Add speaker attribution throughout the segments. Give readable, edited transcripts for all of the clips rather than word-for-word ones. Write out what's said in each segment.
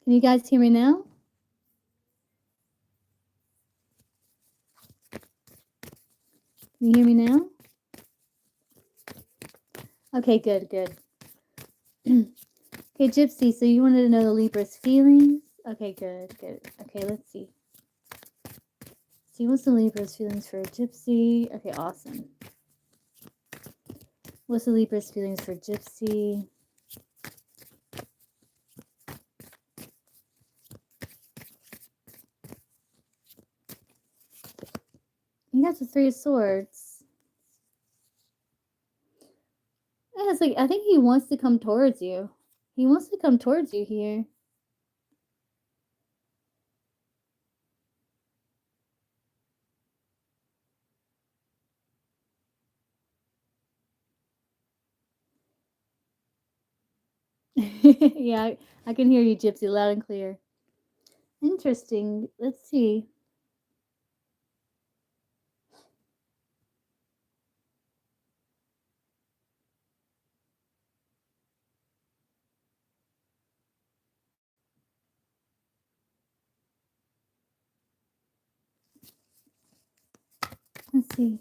Speaker 1: Can you guys hear me now? Can you hear me now? Okay, good, good. Okay, Gypsy, so you wanted to know the Libra's feelings? Okay, good, good. Okay, let's see. See, what's the Libra's feelings for Gypsy? Okay, awesome. What's the Libra's feelings for Gypsy? You got the Three of Swords. Yeah, it's like, I think he wants to come towards you. He wants to come towards you here. Yeah, I can hear you, Gypsy, loud and clear. Interesting. Let's see. Let's see.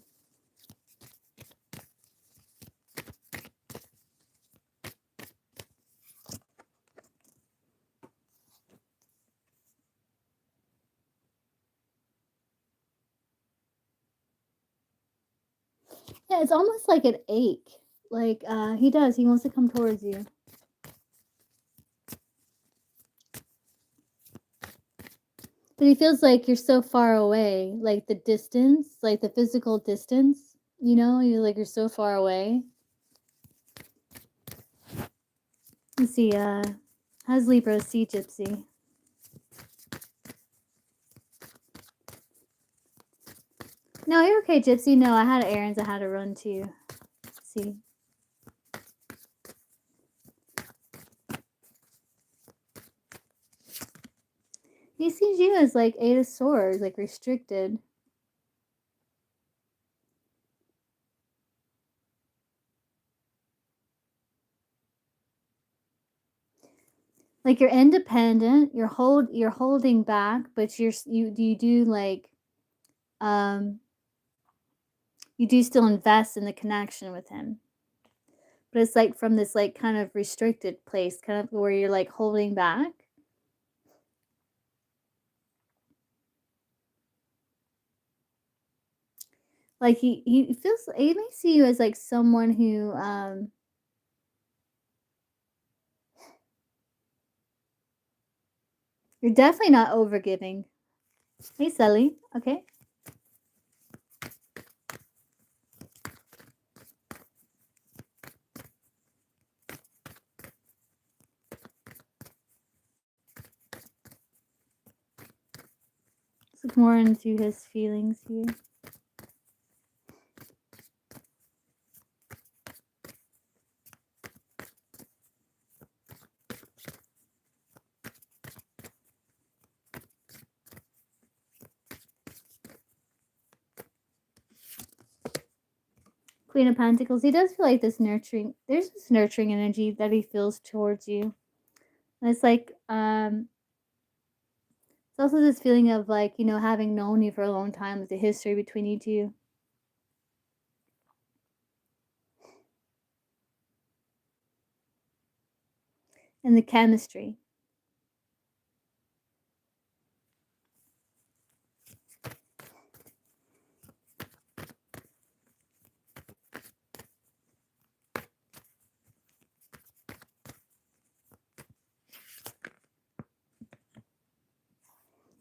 Speaker 1: Yeah, it's almost like an ache. Like, he does. He wants to come towards you. But he feels like you're so far away. Like the distance, like the physical distance, you know? You're so far away. Let's see, how's Libra see Gypsy? No, you're okay, Gypsy. No, I had errands I had to run too. Let's see. He sees you as like Eight of Swords, like restricted. Like you're independent, you're holding back, but you do like you do still invest in the connection with him. But it's like from this like kind of restricted place, kind of where you're like holding back. Like he feels, he may see you as like someone who you're definitely not overgiving. Hey Sally, okay. Let's look more into his feelings here. Queen of Pentacles. He does feel like this nurturing. There's this nurturing energy that he feels towards you. And it's like it's also this feeling of like, you know, having known you for a long time, with the history between you two. And the chemistry.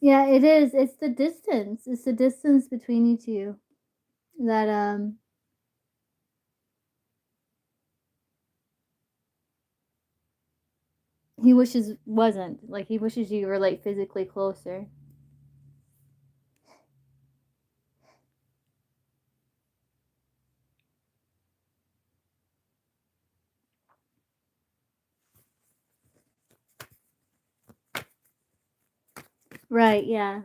Speaker 1: Yeah, it is. It's the distance. It's the distance between you two that he wishes wasn't. Like he wishes you were like physically closer. Right, yeah.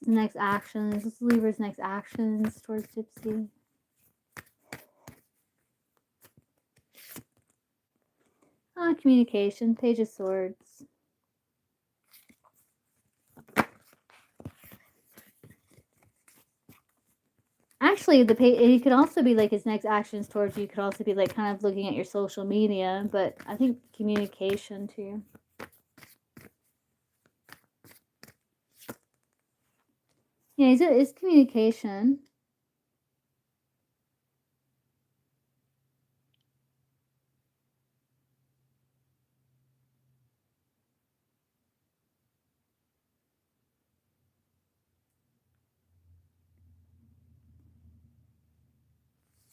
Speaker 1: the next actions? What's Libra's next actions towards Gypsy? Communication, Page of Swords. Actually, it could also be like his next actions towards you could also be like kind of looking at your social media, but I think communication too. Yeah, it's communication.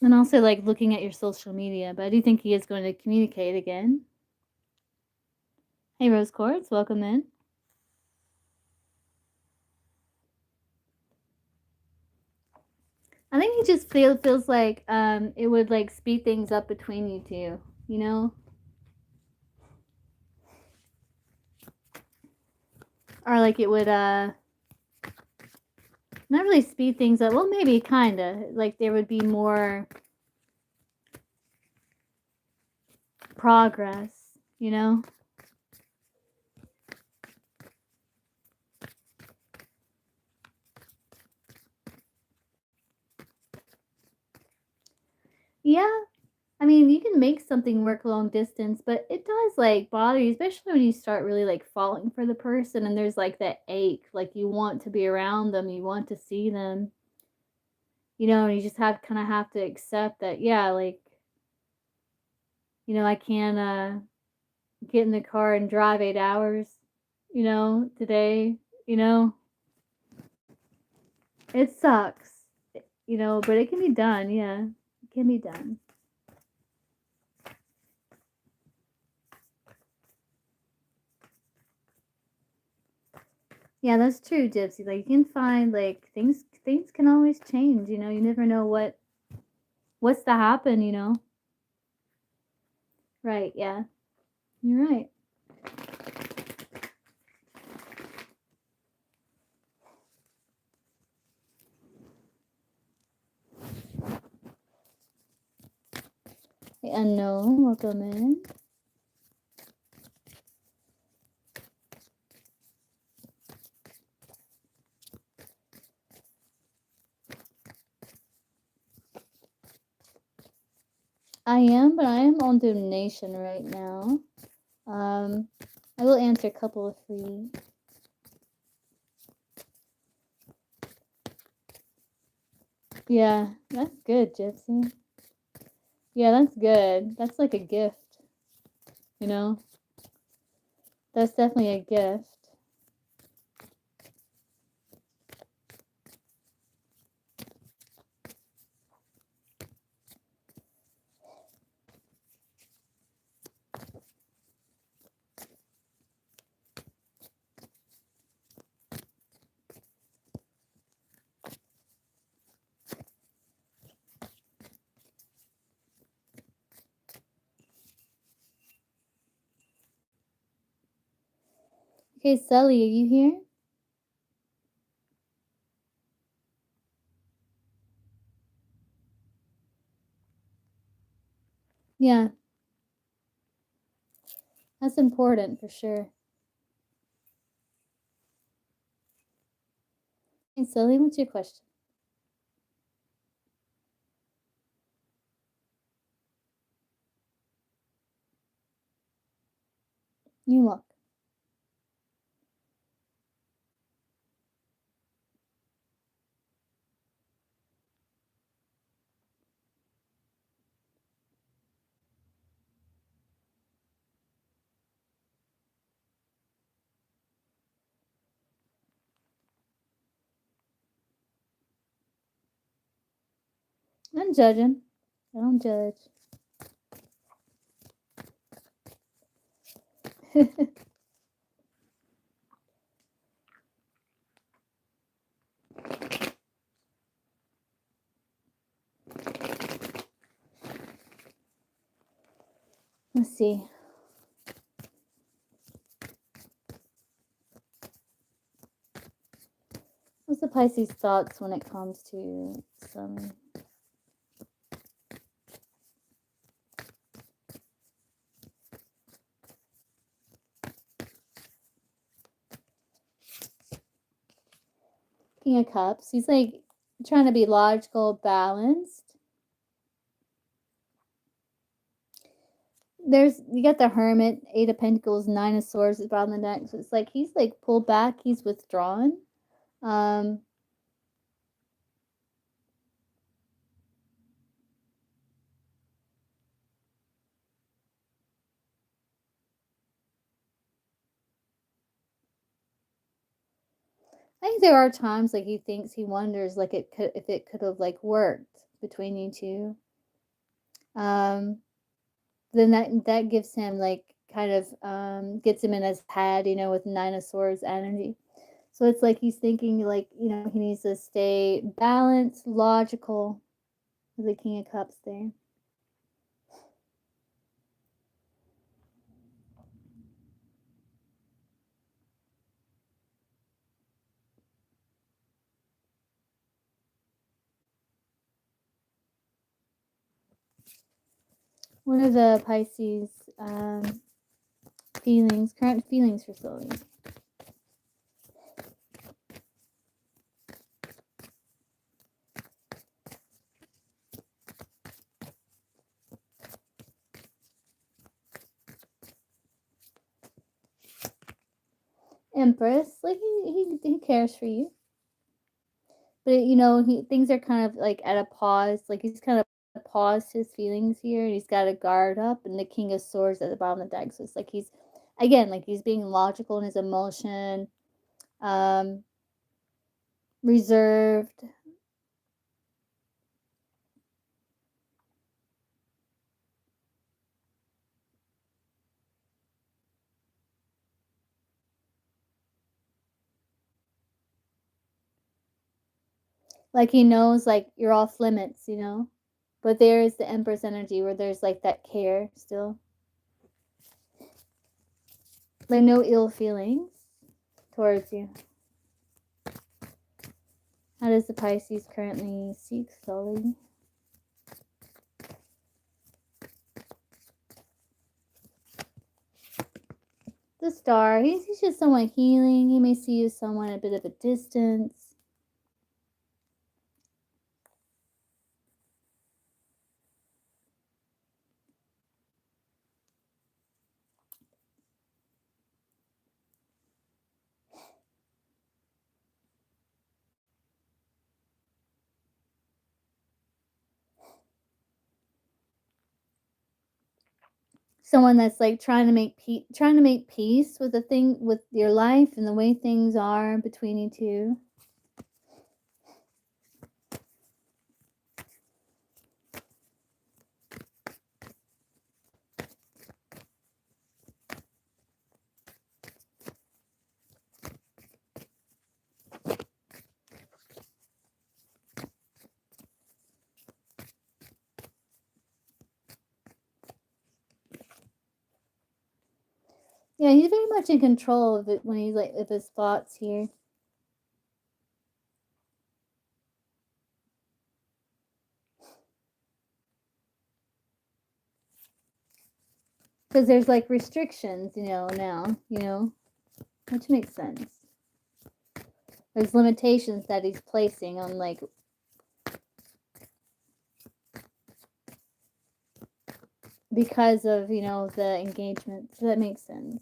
Speaker 1: And also like looking at your social media, but I do think he is going to communicate again. Hey Rose Quartz, welcome in. I think he just feels like it would like speed things up between you two, you know? Or like it would not really speed things up. Well, maybe kind of. Like there would be more progress, you know? Yeah. I mean, you can make something work long distance, but it does like bother you, especially when you start really like falling for the person and there's like that ache, like you want to be around them, you want to see them, you know, and you just have to accept that, yeah, like, you know, I can't get in the car and drive 8 hours, you know, today, you know. It sucks, you know, but it can be done, yeah. It can be done. Yeah, that's true, Gypsy. Like you can find like things can always change, you know. You never know what's to happen, you know. Right, yeah. You're right. Hey, unknown, welcome in. I am, but I am on donation right now. I will answer a couple of free. Yeah, that's good, Gypsy. Yeah, that's good. That's like a gift, you know? That's definitely a gift. Okay, Sully, are you here? Yeah, that's important for sure. Hey, Sully, what's your question? You look. I'm judging. I don't judge. Let's see. What's the Pisces' thoughts when it comes to some King of Cups? He's like trying to be logical, balanced. You got the Hermit, Eight of Pentacles, Nine of Swords is around the neck. So it's like he's like pulled back, he's withdrawn. I think there are times like he wonders like if it could have like worked between you two. Then that gives him like kind of gets him in his head, with Nine of Swords energy. So it's like he's thinking like, he needs to stay balanced, logical with the King of Cups there. What are the Pisces current feelings for Sully? Empress, like he cares for you, but things are kind of like at a pause. Like he's kind of paused his feelings here, and he's got to guard up. And the King of Swords at the bottom of the deck, so it's like he's being logical in his emotion, reserved. Like he knows like you're off limits, but there is the Empress energy where there's like that care still, like no ill feelings towards you. How does the Pisces currently seek Sully? The Star, he's just someone healing. He may see you as someone at a bit of a distance. Someone that's like trying to make peace with with your life and the way things are between you two. Yeah, he's very much in control of it when he's like of his thoughts here. Because there's like restrictions, now, which makes sense. There's limitations that he's placing on like because of, the engagement. So that makes sense.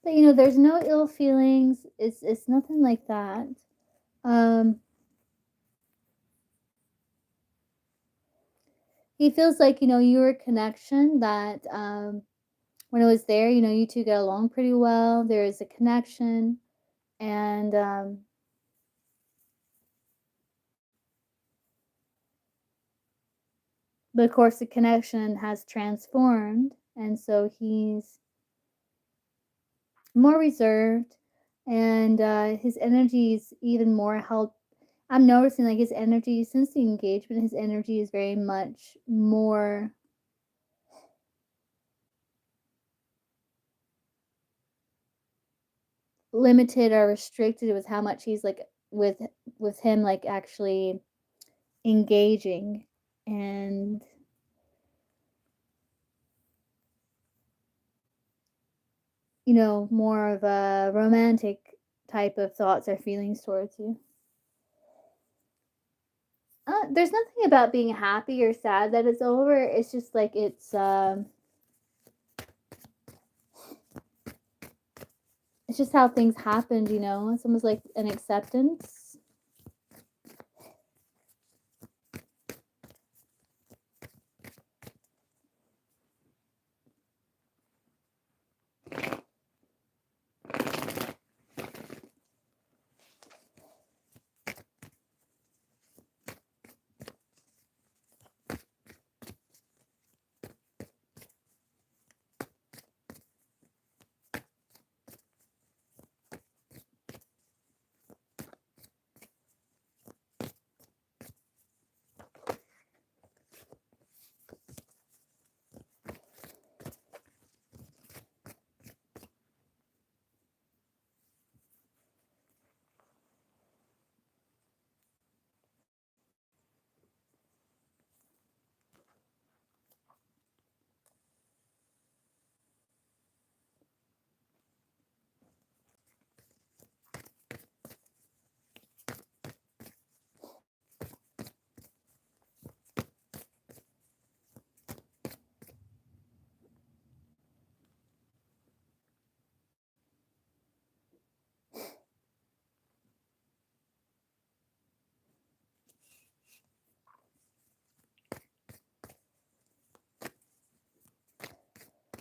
Speaker 1: But there's no ill feelings. It's nothing like that. He feels like, you were a connection that when it was there, you two get along pretty well. There is a connection, and But of course, the connection has transformed, and so he's more reserved, and his energy is even more held. I'm noticing like his energy since the engagement, his energy is very much more limited or restricted with how much he's like with with him like actually engaging, and more of a romantic type of thoughts or feelings towards you. There's nothing about being happy or sad that it's over. It's just like it's just how things happened. It's almost like an acceptance.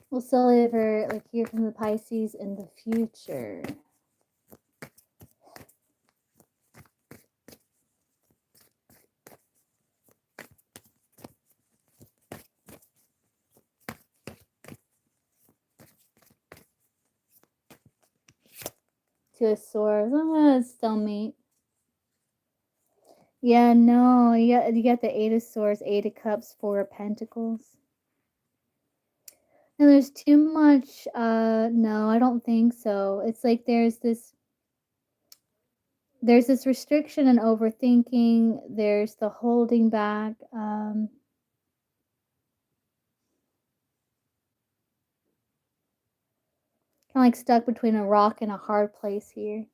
Speaker 1: We'll still ever like hear from the Pisces in the future. To a source. Still meet. Yeah, no, you got the Eight of Swords, Eight of Cups, Four of Pentacles. And there's too much. No, I don't think so. It's like there's this restriction and overthinking. There's the holding back. Kind of like stuck between a rock and a hard place here.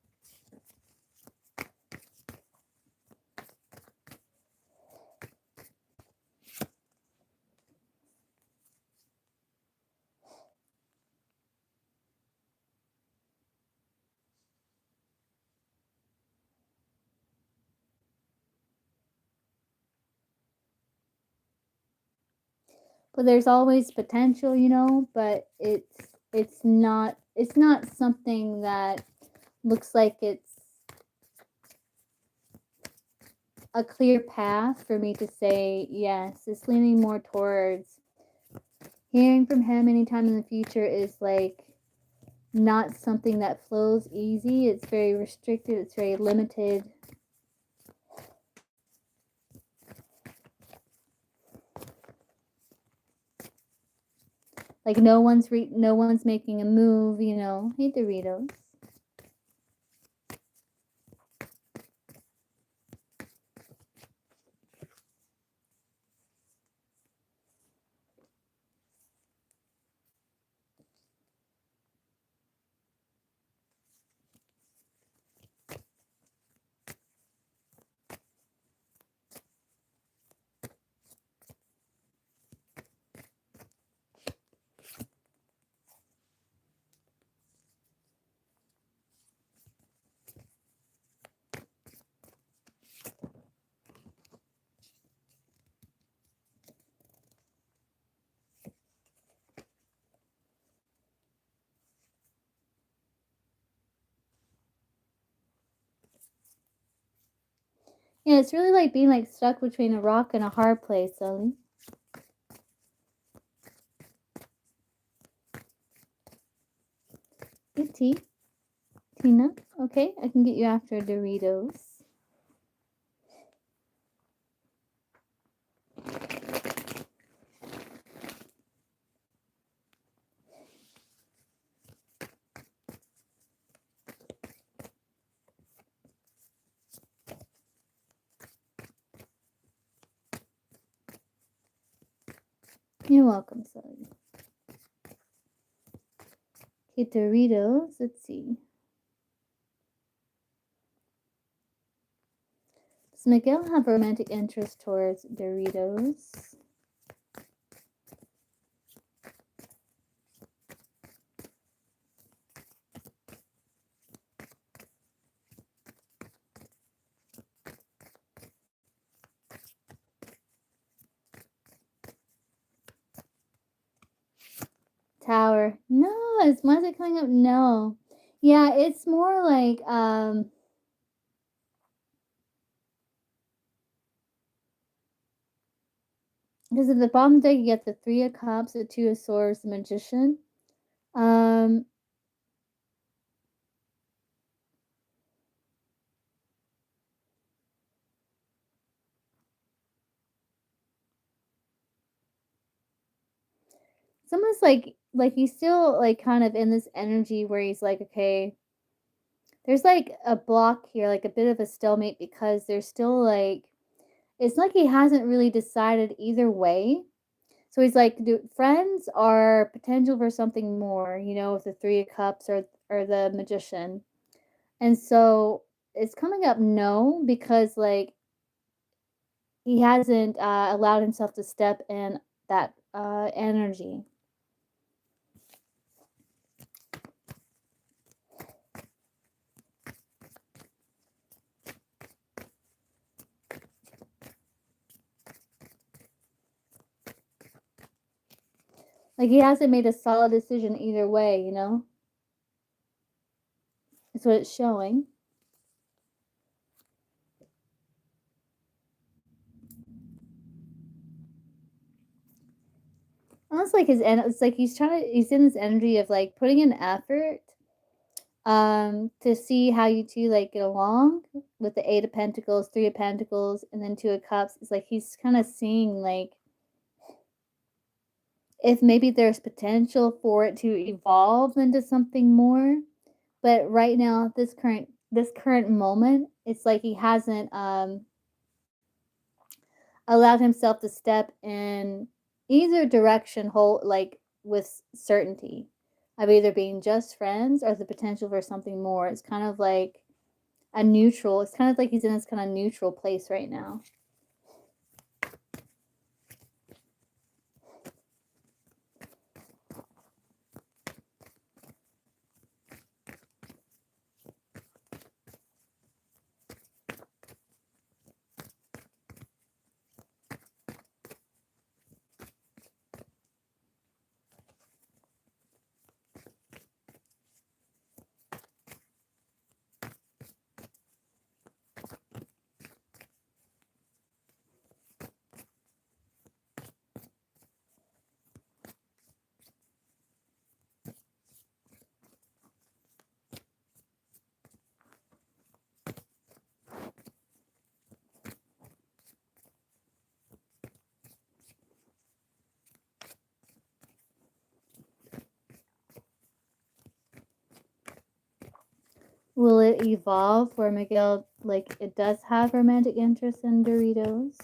Speaker 1: But there's always potential, but it's not something that looks like it's a clear path for me to say yes. It's leaning more towards hearing from him anytime in the future is like not something that flows easy. It's very restricted, it's very limited. Like no one's making a move. Hey Doritos. Yeah, it's really like being like stuck between a rock and a hard place, Ellie. Hey, Tina. Okay, I can get you after Doritos. You're welcome, Sully. Okay, Doritos. Let's see. Does Miguel have romantic interest towards Doritos? Tower. No, why is it coming up? No. Yeah, it's more like because at the bottom deck you get the Three of Cups, the Two of Swords, the Magician. Um it's almost like he's still like kind of in this energy where he's like, okay, there's like a block here, like a bit of a stalemate because there's still like it's like he hasn't really decided either way. So he's like, friends are potential for something more, with the Three of Cups or the Magician. And so it's coming up no because like he hasn't allowed himself to step in that energy. Like he hasn't made a solid decision either way. That's what it's showing. Almost like it's like he's in this energy of like putting in effort to see how you two like get along with the Eight of Pentacles, Three of Pentacles, and then Two of Cups. It's like he's kind of seeing like if maybe there's potential for it to evolve into something more. But right now, this current moment, it's like he hasn't allowed himself to step in either direction whole like with certainty of either being just friends or the potential for something more. It's kind of like a neutral. It's kind of like he's in this kind of neutral place right now. Will it evolve where Miguel like it does have romantic interest in Doritos?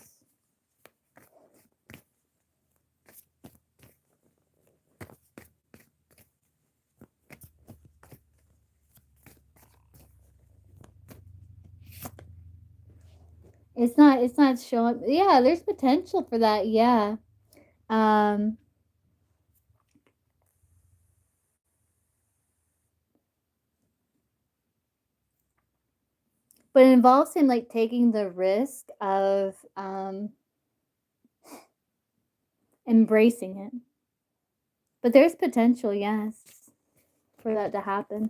Speaker 1: It's not showing. Yeah, there's potential for that. Yeah. Um but it involves him like taking the risk of embracing it. But there's potential, yes, for that to happen.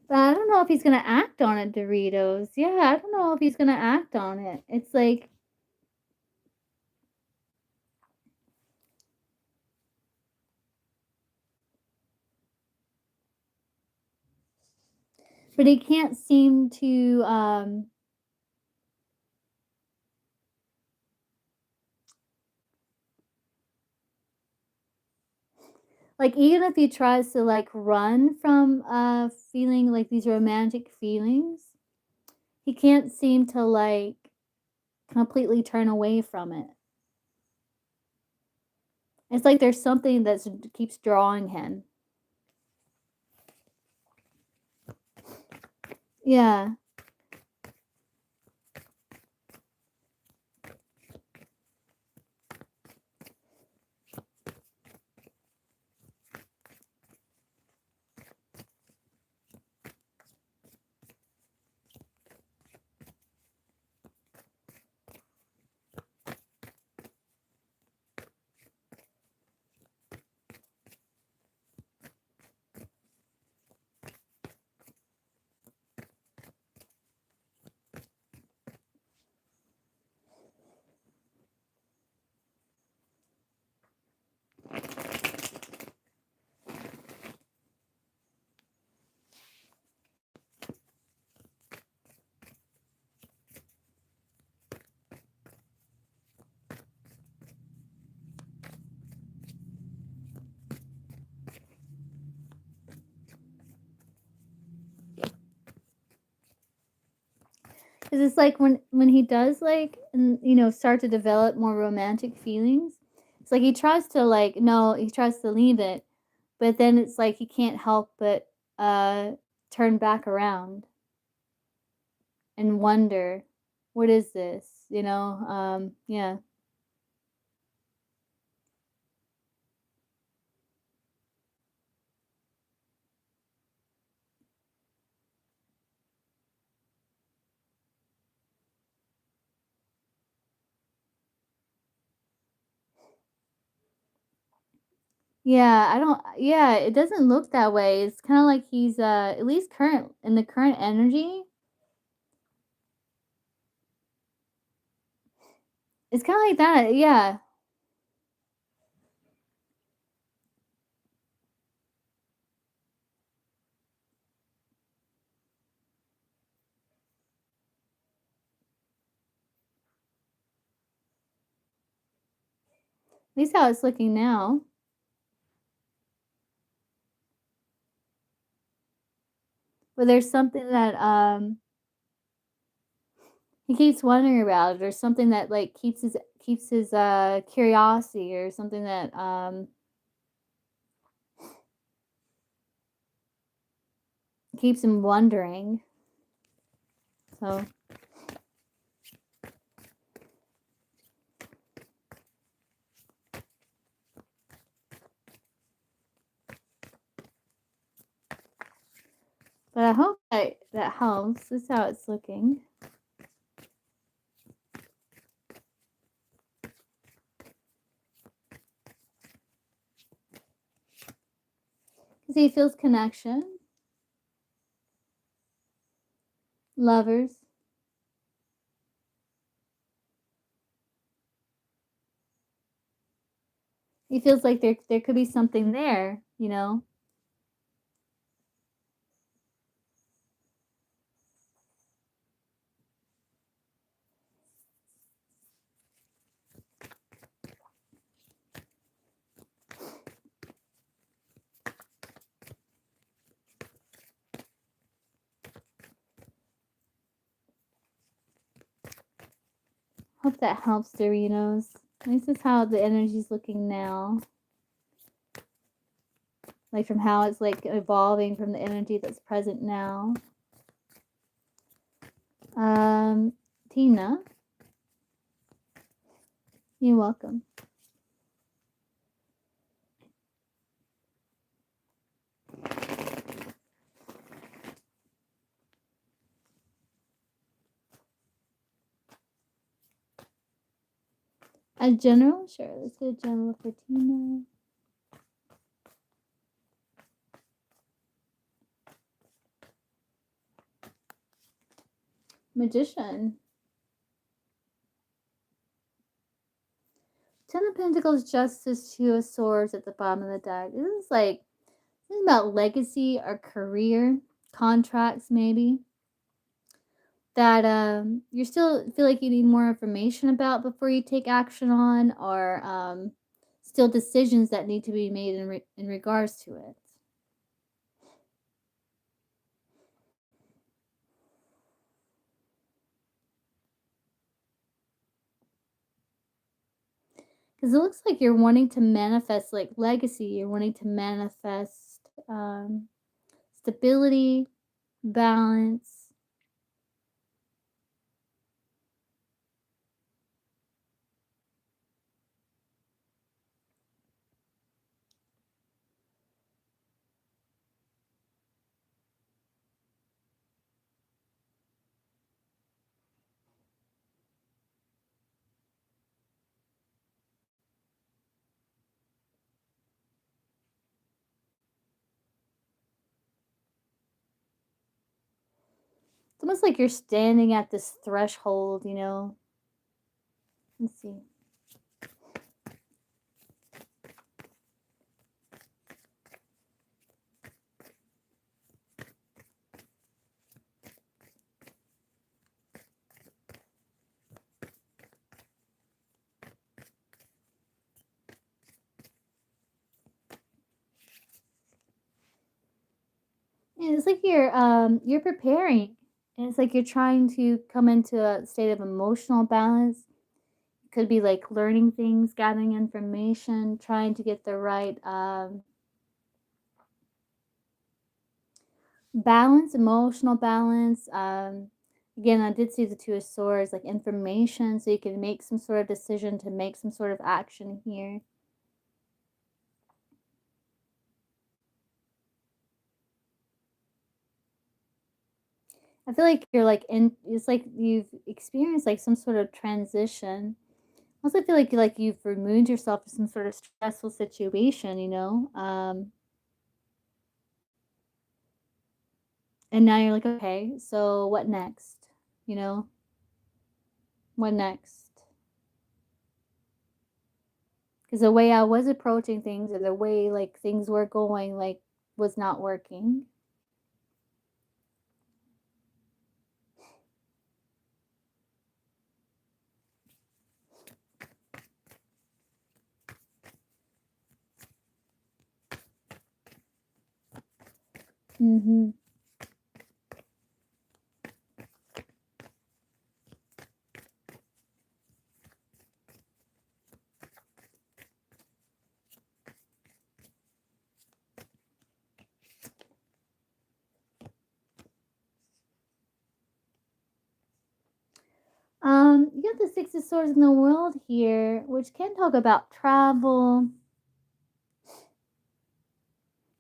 Speaker 1: But I don't know if he's gonna act on it, Doritos. Yeah, I don't know if he's gonna act on it. It's like, but he can't seem to, like, even if he tries to, like, run from, feeling, like, these romantic feelings, he can't seem to, like, completely turn away from it. It's like there's something that keeps drawing him. Yeah. Because it's like when he does, like, start to develop more romantic feelings, it's like he tries to, like, no, he tries to leave it, but then it's like he can't help but, turn back around and wonder, "What is this?" Yeah. Yeah, I don't yeah, it doesn't look that way. It's kinda like he's, at least current in the current energy, it's kinda like that, yeah. At least how it's looking now. But there's something that, he keeps wondering about it, or something that, like, keeps his, curiosity, or something that, keeps him wondering. So, but I hope that helps. This is how it's looking. 'Cause he feels connection, lovers. He feels like there could be something there, you know? Hope that helps, Doritos. This is how the energy's looking now. Like, from how it's, like, evolving from the energy that's present now. Um, Tina, you're welcome. A general? Sure, let's get a general for Tina. Magician. Ten of Pentacles, Justice, Two of Swords at the bottom of the deck. This is like something about legacy or career, contracts maybe, that you still feel like you need more information about before you take action on, or still decisions that need to be made in regards to it. Because it looks like you're wanting to manifest like legacy, you're wanting to manifest stability, balance. It's almost like you're standing at this threshold, you know. Let's see. And it's like you're preparing. And it's like you're trying to come into a state of emotional balance. It could be like learning things, gathering information, trying to get the right balance, emotional balance. Again, I did see the Two of Swords, like information, so you can make some sort of decision to make some sort of action here. I feel like you're like in. It's like you've experienced like some sort of transition. I also feel like you've removed yourself from some sort of stressful situation, you know. And now you're like, okay, so what next? You know, what next? Because the way I was approaching things, or the way like things were going, like was not working. Mm-hmm. You got the Six of Swords in the World here, which can talk about travel.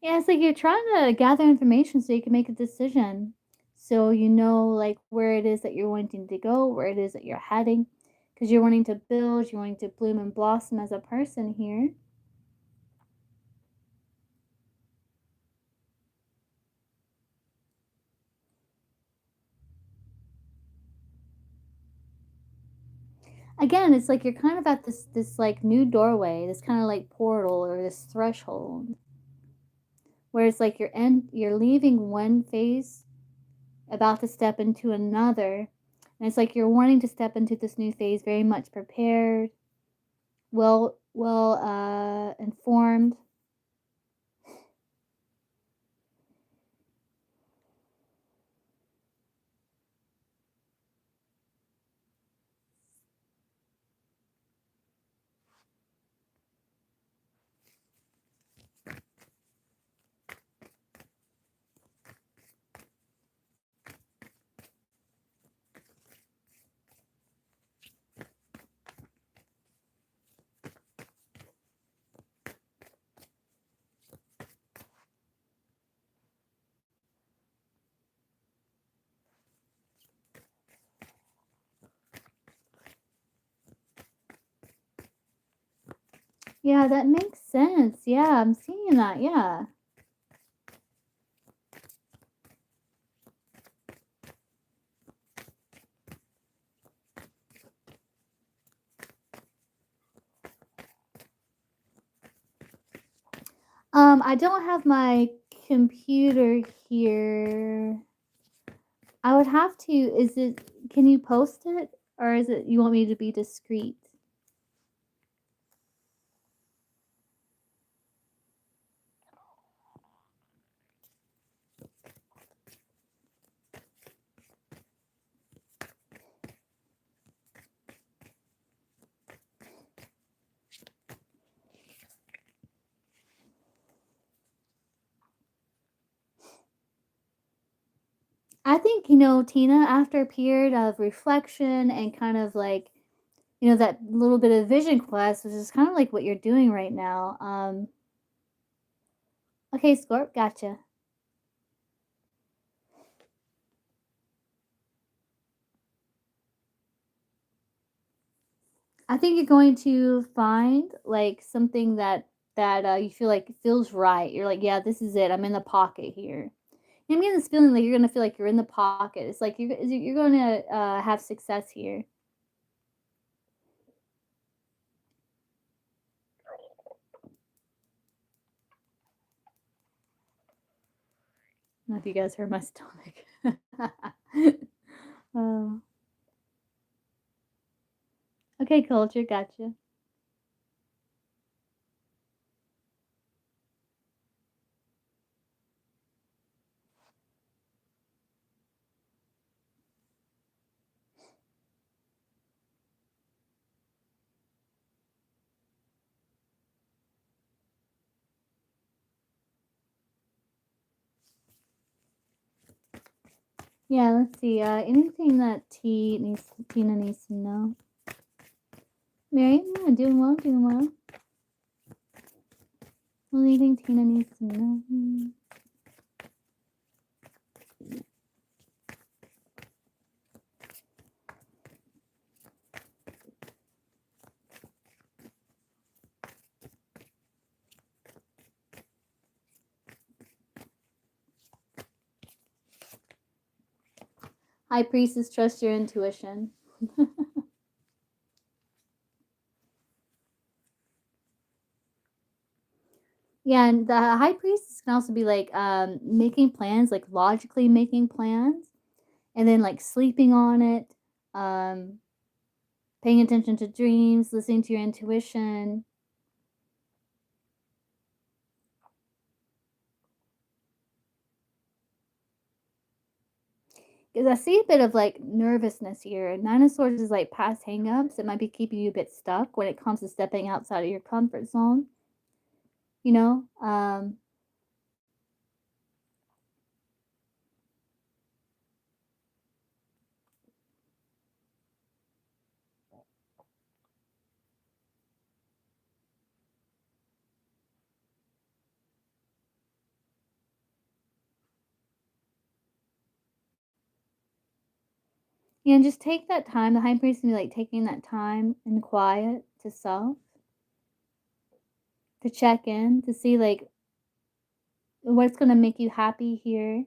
Speaker 1: Yeah, it's like you're trying to gather information so you can make a decision. So you know like where it is that you're wanting to go, where it is that you're heading. Because you're wanting to build, you're wanting to bloom and blossom as a person here. Again, it's like you're kind of at this like new doorway, this kind of like portal or this threshold, where it's like you're leaving one phase, about to step into another, and it's like you're wanting to step into this new phase very much prepared, well informed. Yeah, that makes sense. Yeah, I'm seeing that. Yeah. I don't have my computer here. I would have to. Is it? Can you post it, or is it you want me to be discreet? I think, Tina, after a period of reflection and kind of like, that little bit of vision quest, which is kind of like what you're doing right now. Okay, Scorp, gotcha. I think you're going to find like something that you feel like feels right. You're like, yeah, this is it. I'm in the pocket here. I'm getting this feeling like you're gonna feel like you're in the pocket. It's like you're gonna have success here. I don't know if you guys heard my stomach. uh, okay, culture, gotcha. Yeah, let's see. Anything that Tina needs to know. Mary, yeah, doing well, doing well. Anything Tina needs to know. High Priestess, trust your intuition. Yeah, and the High Priestess can also be like making plans, like logically making plans, and then like sleeping on it, um, paying attention to dreams, listening to your intuition. Because I see a bit of like nervousness here. Nine of Swords is like past hangups. It might be keeping you a bit stuck when it comes to stepping outside of your comfort zone. You know, and just take that time. The High Priest can be like taking that time in quiet to self, to check in, to see like what's going to make you happy here.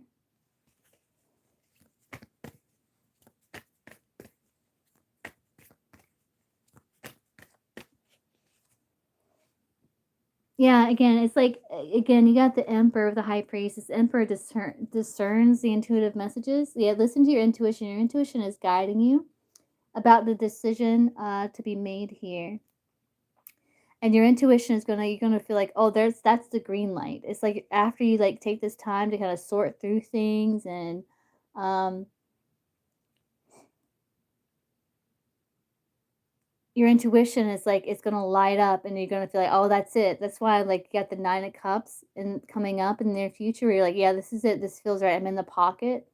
Speaker 1: Yeah, again, it's like again, you got the Emperor of the High Priest. This Emperor discerns the intuitive messages. Yeah, listen to your intuition. Your intuition is guiding you about the decision to be made here. And your intuition is you're gonna feel like, oh, that's the green light. It's like after you like take this time to kind of sort through things and um your intuition is like it's gonna light up and you're gonna feel like, oh, that's it. That's why like you got the Nine of Cups and coming up in the near future where you're like, yeah, this is it. This feels right. I'm in the pocket.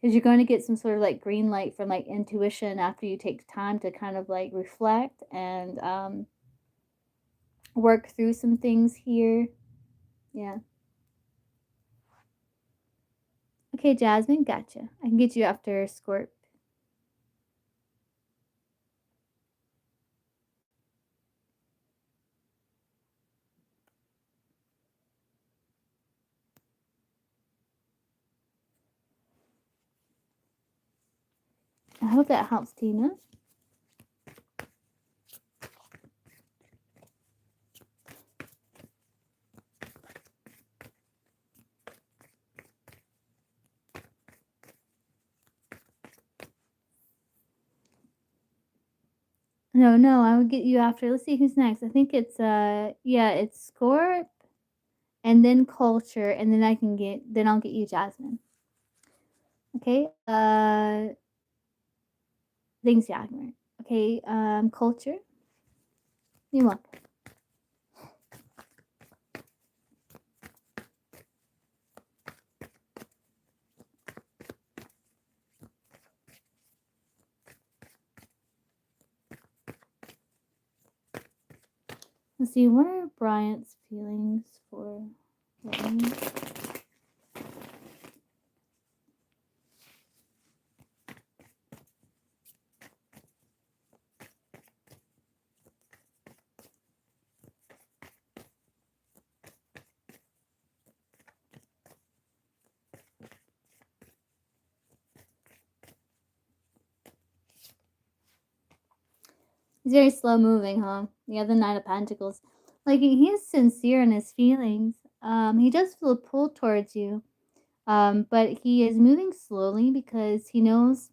Speaker 1: Because you're going to get some sort of like green light from like intuition after you take time to kind of like reflect and work through some things here. Yeah. Okay, Jasmine, gotcha. I can get you after Scorp. I hope that helps, Tina. No, no, I would get you after. Let's see who's next. I think it's yeah, it's Scorp and then Culture and then I'll get you Jasmine. Okay? Thanks, Jasmine. Okay, Culture. You're welcome. Let's see, what are Bryant's feelings for Whitney? He's very slow moving, huh? Yeah, the Knight of Pentacles. Like he is sincere in his feelings. He does feel a pull towards you. But he is moving slowly because he knows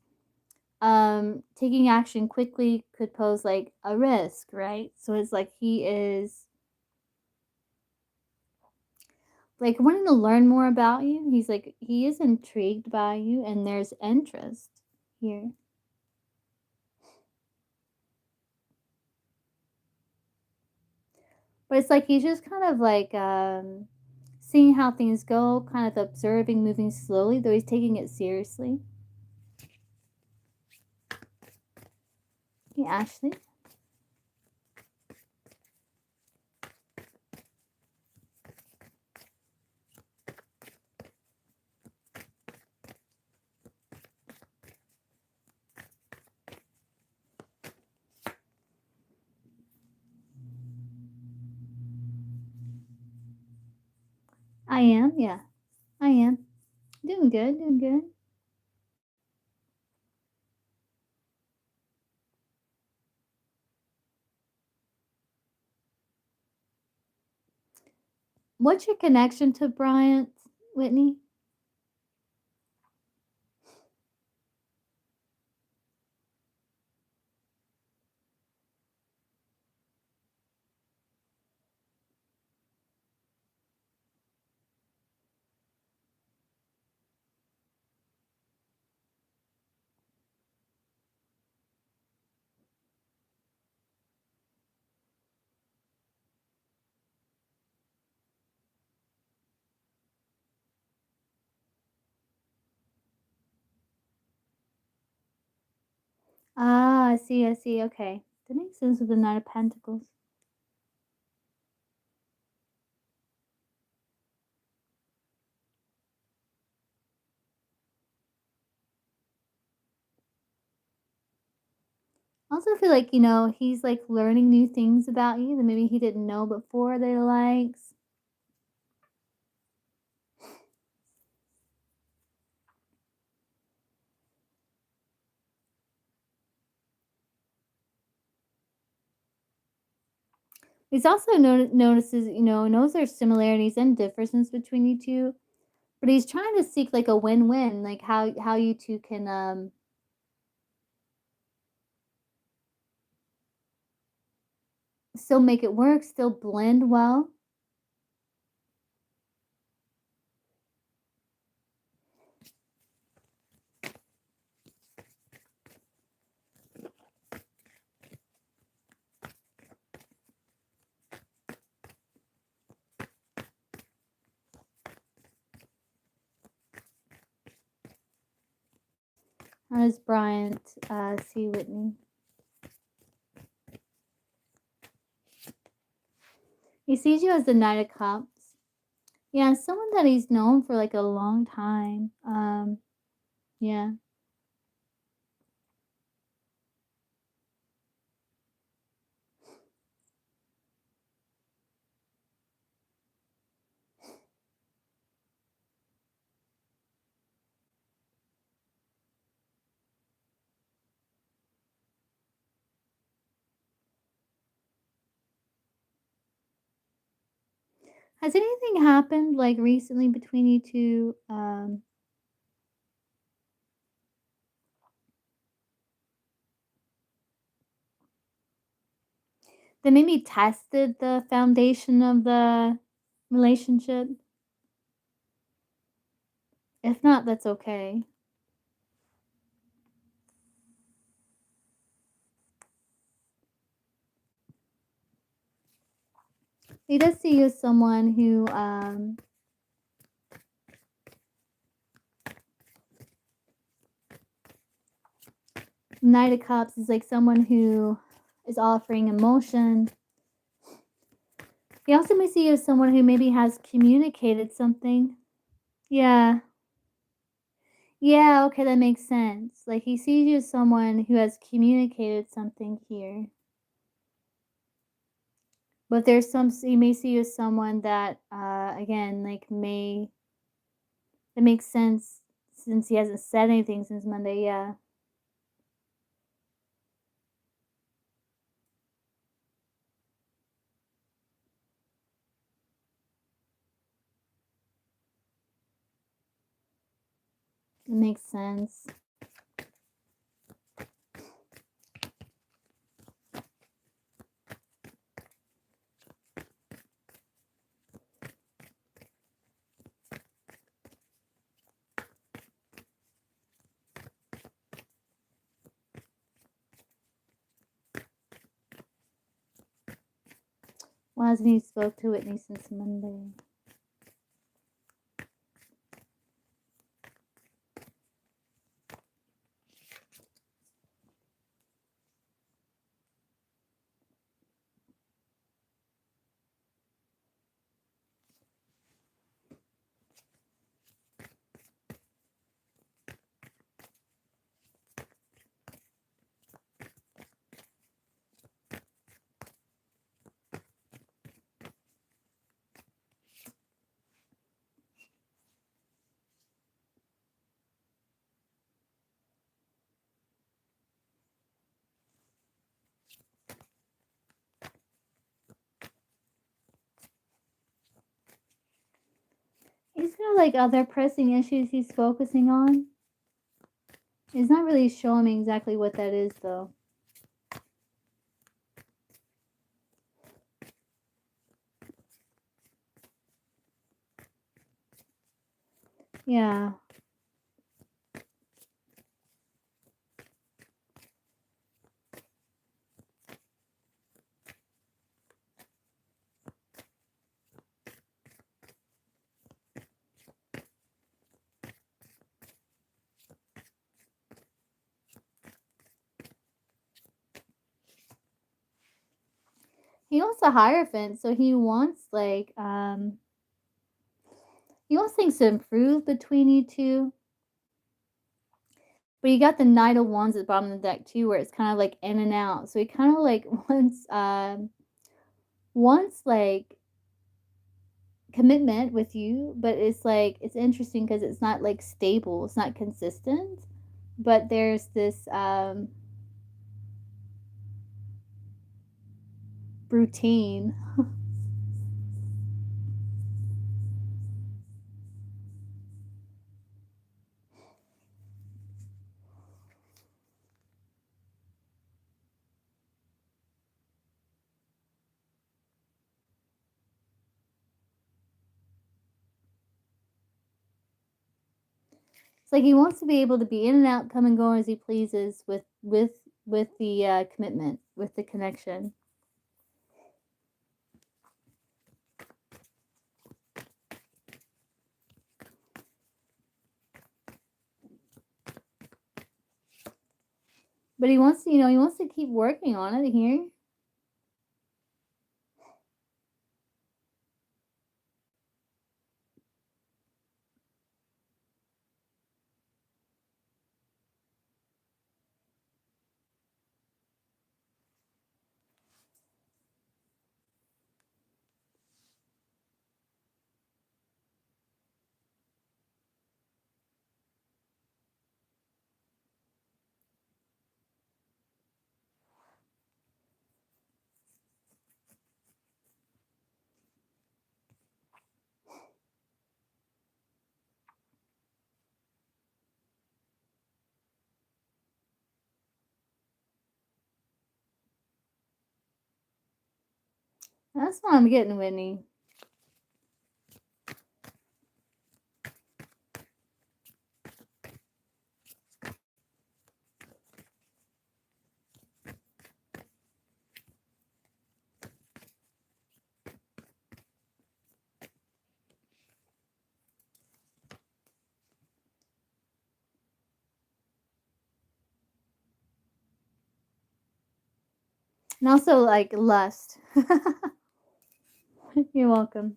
Speaker 1: taking action quickly could pose like a risk, right? So it's like he is like wanting to learn more about you. He's like he is intrigued by you and there's interest here. But it's like he's just kind of like seeing how things go, kind of observing, moving slowly, though he's taking it seriously. Hey, Ashley. I am, yeah. I am. Doing good, doing good. What's your connection to Bryant, Whitney? Ah, I see, I see. Okay. That makes sense with the Knight of Pentacles. I also feel like, he's like learning new things about you that maybe he didn't know before that he likes. He's also notices, knows there's similarities and differences between you two, but he's trying to seek like a win-win, like how you two can still make it work, still blend well. How does Bryant see Whitney? He sees you as the Knight of Cups. Yeah, someone that he's known for like a long time. Yeah. Has anything happened like recently between you two? They maybe tested the foundation of the relationship. If not, that's okay. He does see you as someone who, Knight of Cups is like someone who is offering emotion. He also may see you as someone who maybe has communicated something. Yeah. Yeah, okay, that makes sense. Like he sees you as someone who has communicated something here. But there's some he may see you as someone that again like may that makes sense since he hasn't said anything since Monday, yeah. It makes sense. Why hasn't he spoke to Whitney since Monday? He's got like other pressing issues he's focusing on. He's not really showing me exactly what that is though. Yeah. He wants a hierophant, so he wants like he wants things to improve between you two. But you got the Knight of Wands at the bottom of the deck too, where it's kind of like in and out. So he kind of like wants like commitment with you, but it's like it's interesting because it's not like stable, it's not consistent. But there's this routine. It's like he wants to be able to be in and out, come and go as he pleases with the commitment, with the connection. But he wants to, he wants to keep working on it here. That's what I'm getting, Whitney. And also, like, lust. You're welcome.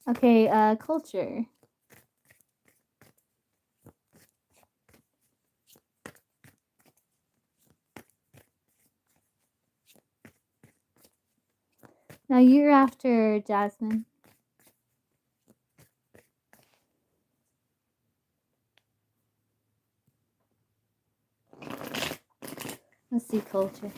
Speaker 1: Okay, culture. Now you're after Jasmine. Let's see culture.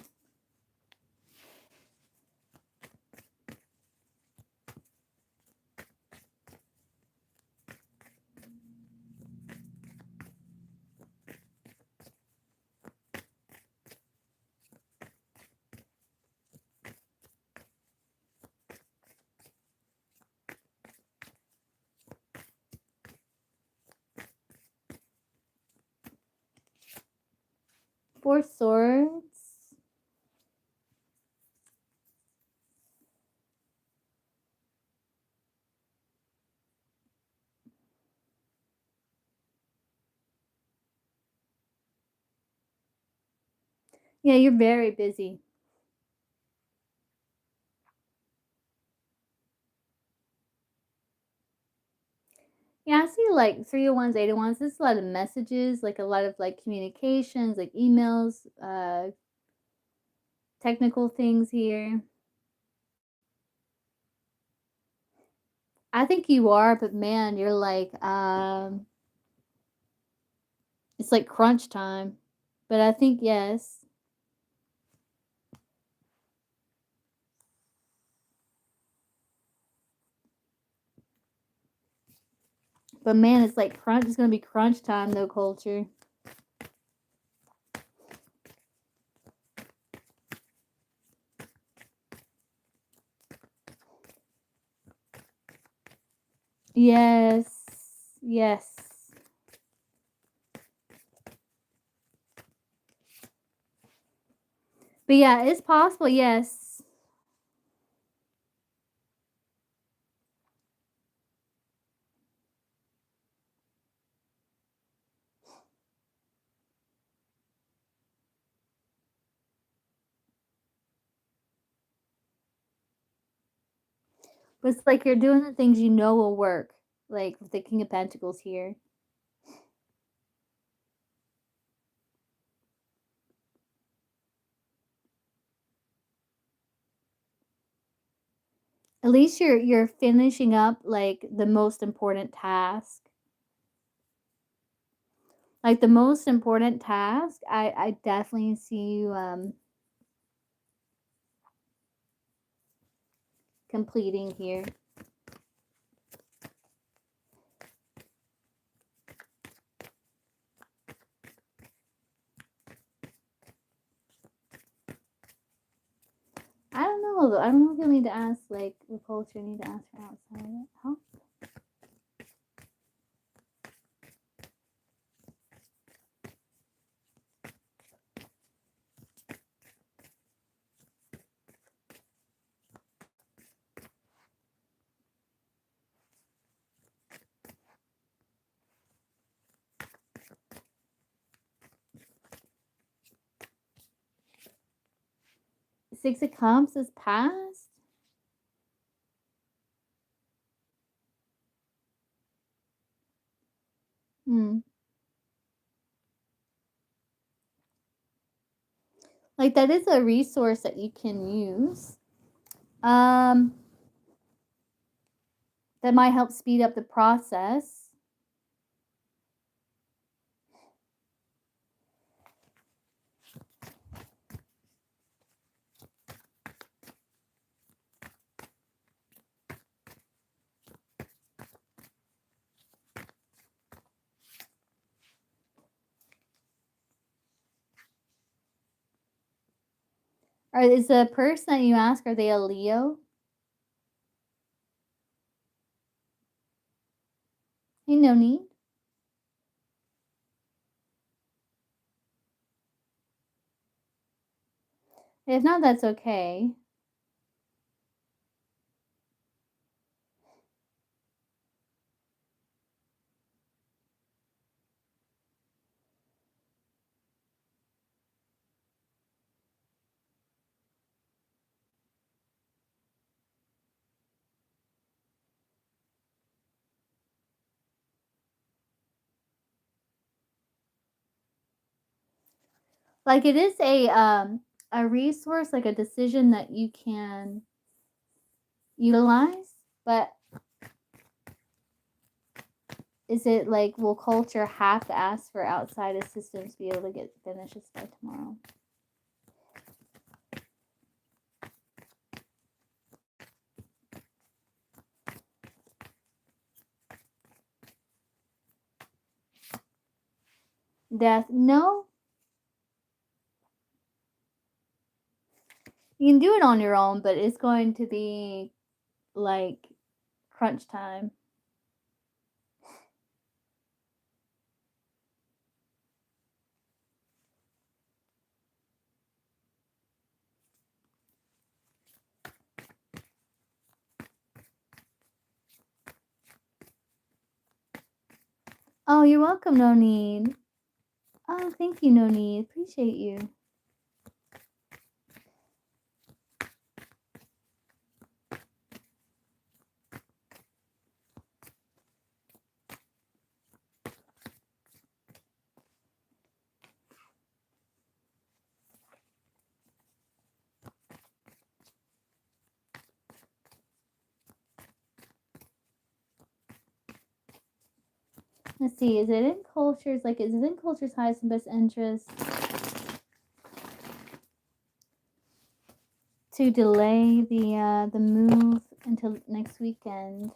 Speaker 1: Four Swords. Yeah, you're very busy. Yeah, I see like 301s, 801s. There's a lot of messages, like a lot of like communications, like emails, technical things here. I think you are, but man, you're like, it's like crunch time. But I think yes. But man, it's like crunch. It's gonna be crunch time though, culture. Yes, yes. But yeah, it's possible. Yes. But it's like you're doing the things you know will work. Like with the King of Pentacles here. At least you're finishing up like the most important task. Like the most important task, I definitely see you completing here. I don't know though. I don't know if you'll need to ask like the culture need to ask for outside help. Six of Cups is past. Hmm. Like that is a resource that you can use. That might help speed up the process. Is the person that you ask, are they a Leo? Hey, no need. If not, that's okay. Like, it is a resource, like a decision that you can utilize, but is it like, will culture have to ask for outside assistance to be able to get finish this by tomorrow? Death? No. You can do it on your own, but it's going to be like crunch time. Oh, you're welcome, no need. Oh, thank you, no need. Appreciate you. Let's see, is it in culture's highest and best interest to delay the move until next weekend?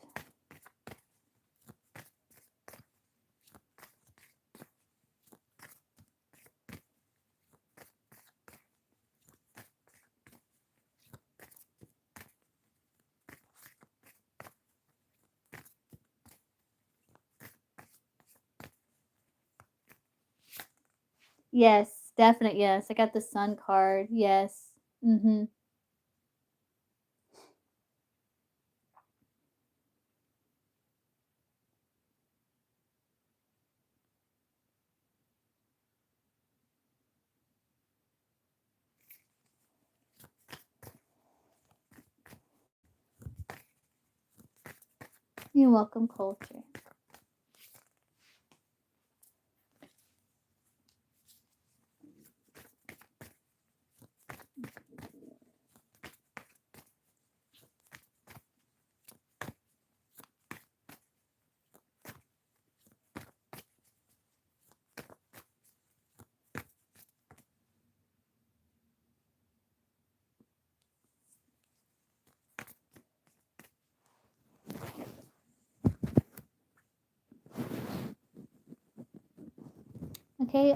Speaker 1: Yes, definite yes. I got the sun card. Yes. Mhm. You're welcome, culture. Okay,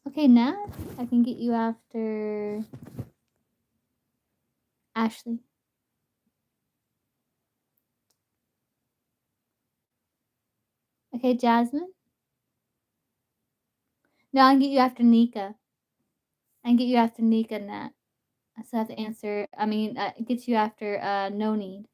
Speaker 1: okay, Nat, I can get you after Ashley. Okay, Jasmine. No, I can get you after Nika. I can get you after Nika, Nat. I still have to answer. I mean, get you after No Need.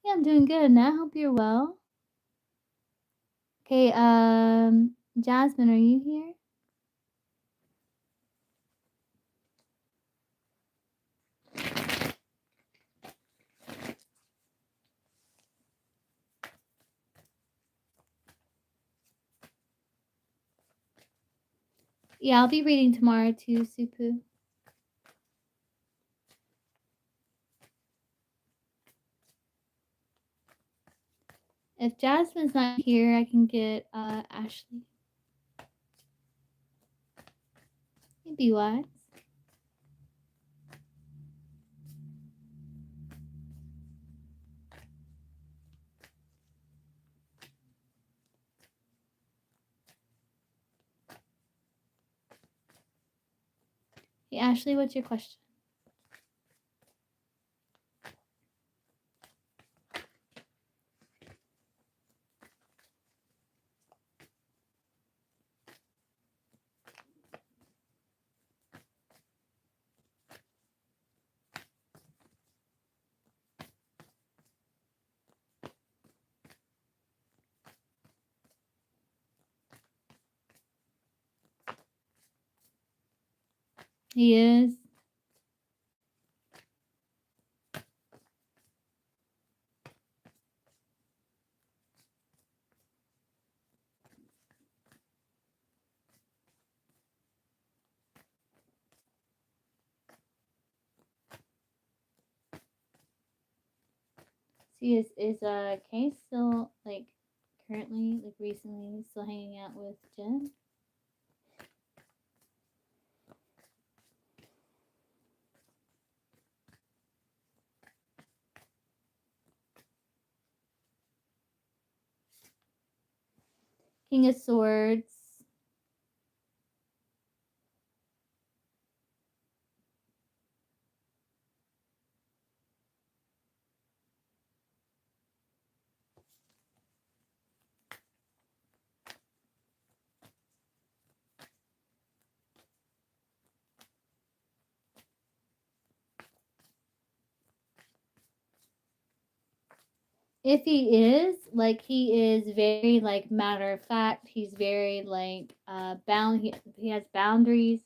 Speaker 1: Yeah, I'm doing good, Nat. Hope you're well. Okay, Jasmine, are you here? Yeah, I'll be reading tomorrow too, Supu. If Jasmine's not here, I can get Ashley. Maybe what? Hey Ashley, what's your question? He is. See, is Kay still like currently, like recently, still hanging out with Jen? King of Swords. If he is, like, he is very like matter of fact. He's very like bound. He has boundaries.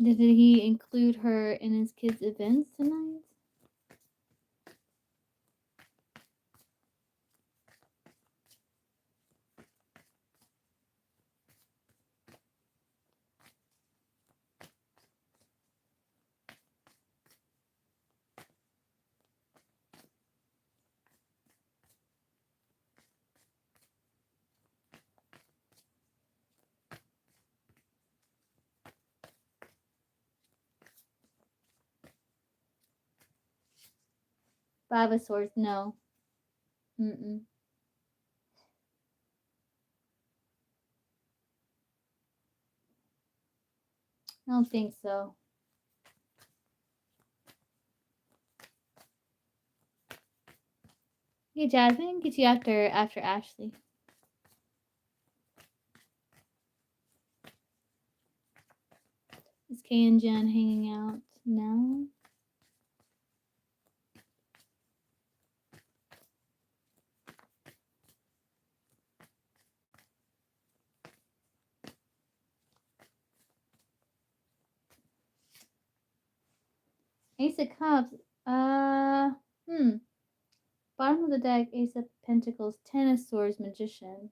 Speaker 1: Did he include her in his kids' events tonight? Five of Swords, no. Mm-mm. I don't think so. Okay, Jasmine, get you after Ashley. Is Kay and Jen hanging out now? Ace of Cups. Bottom of the deck, Ace of Pentacles, Ten of Swords, Magician.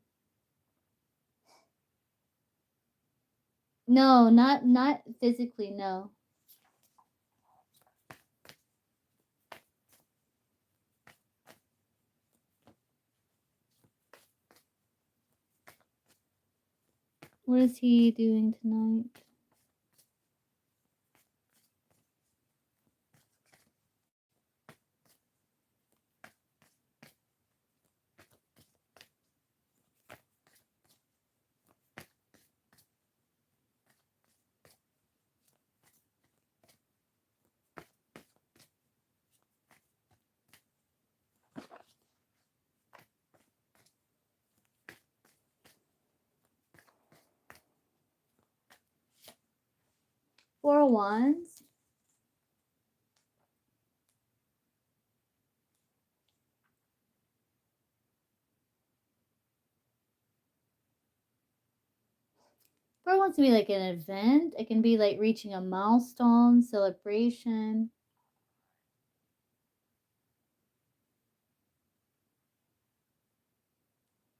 Speaker 1: No, not physically, no. What is he doing tonight? Four of Wands. Four of Wands can be like an event. It can be like reaching a milestone, celebration.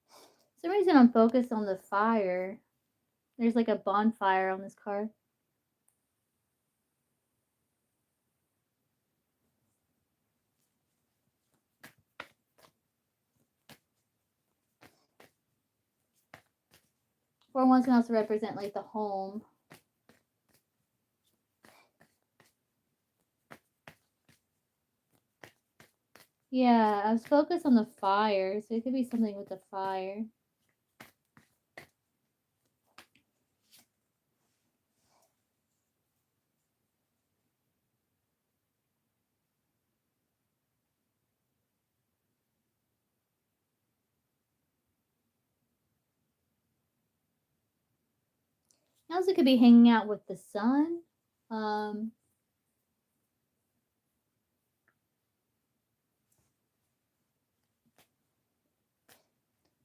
Speaker 1: For some reason I'm focused on the fire. There's like a bonfire on this card. 4 1s can also represent like the home. Yeah, I was focused on the fire, so it could be something with the fire. Also could be hanging out with the sun. So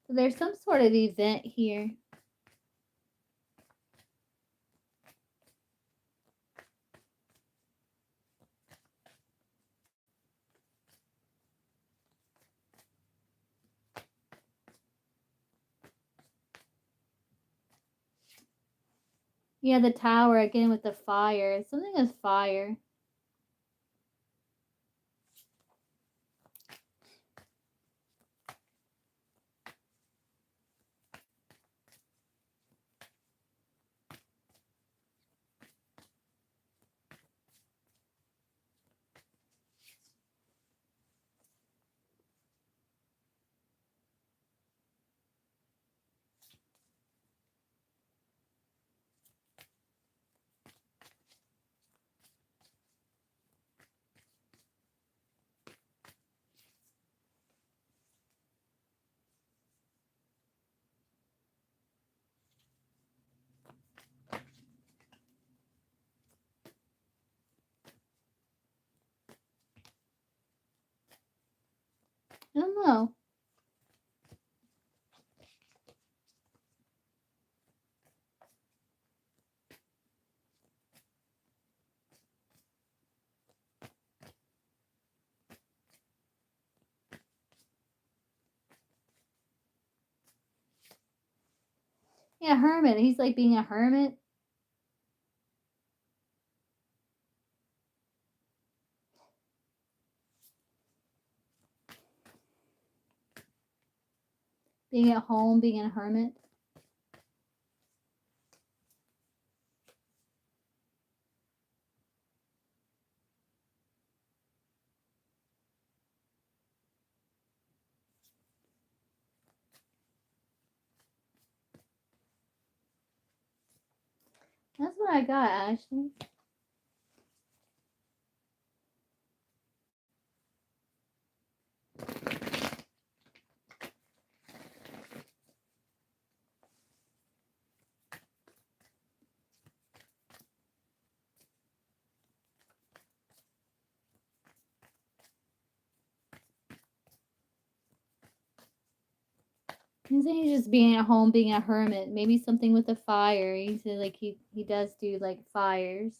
Speaker 1: there's some sort of event here. Yeah, the tower again with the fire. Something with fire. I don't know. Yeah, hermit. He's like being a hermit. Being at home, being a hermit. That's what I got, Ashley. He's saying he's just being at home, being a hermit. Maybe something with a fire. He said like he does do like fires.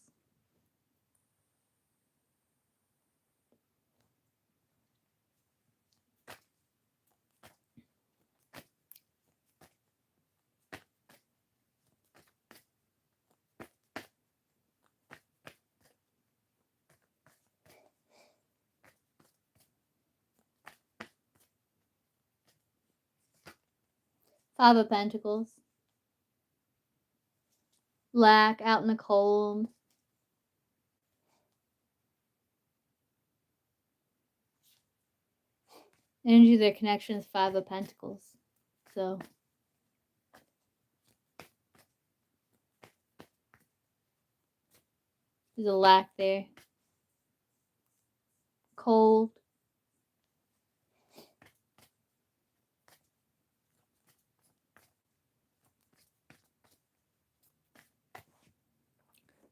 Speaker 1: Five of Pentacles. Lack, out in the cold. Energy of their connection is Five of Pentacles. So there's a lack there. Cold.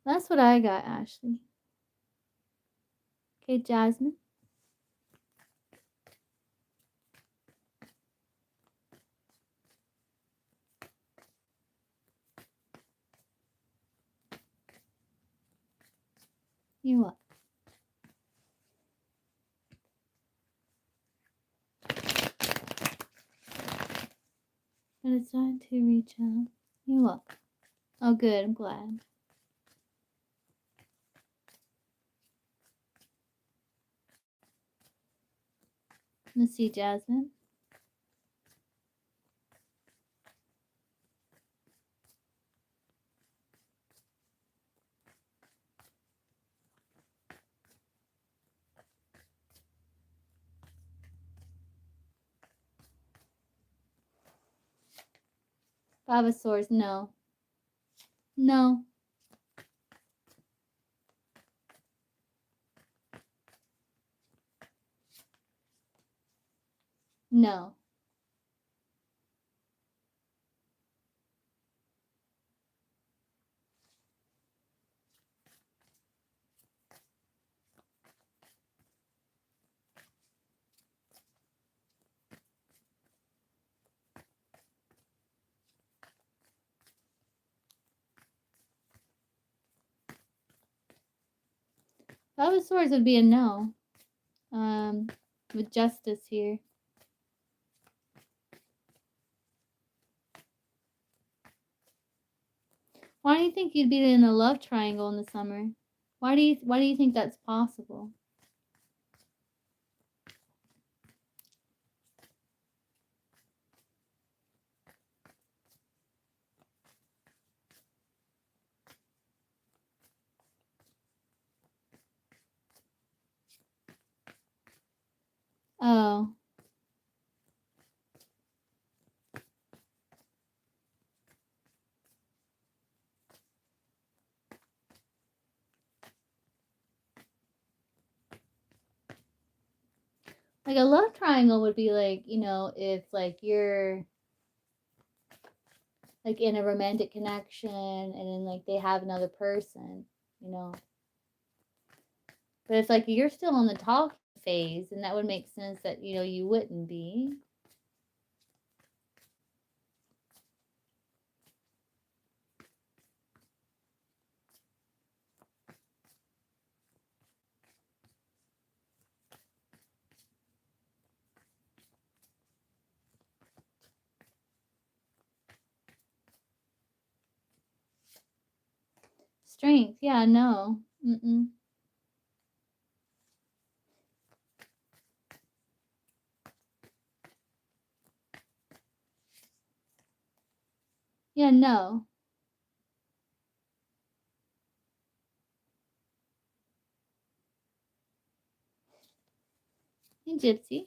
Speaker 1: That's what I got, Ashley. Okay, Jasmine. You what? But it's time to reach out. You what? Oh, good. I'm glad. Let's see, Jasmine. Five of Swords, no. No. No. Five of Swords would be a no. With Justice here. Why do you think you'd be in a love triangle in the summer? Why do you think that's possible? Oh. Like a love triangle would be like, if like you're like in a romantic connection and then like they have another person, you know. But if like you're still in the talking phase, then that would make sense that, you wouldn't be. Strength, yeah, no. Mm-mm. Yeah, no. Hey, Gypsy.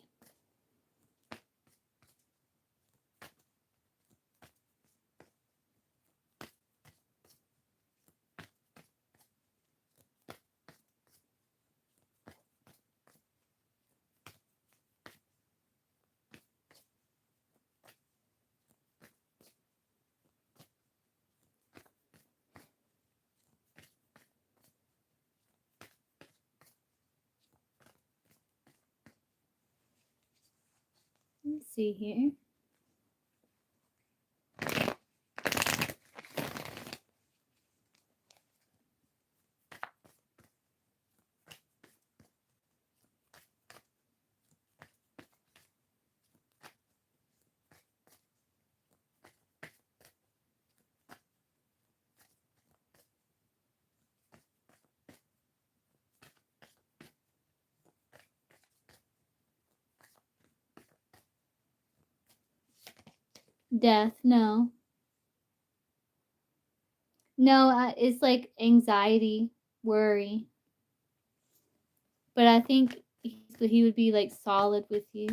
Speaker 1: Let's see here. Death, no. No, it's like anxiety, worry. But I think he would be like solid with you.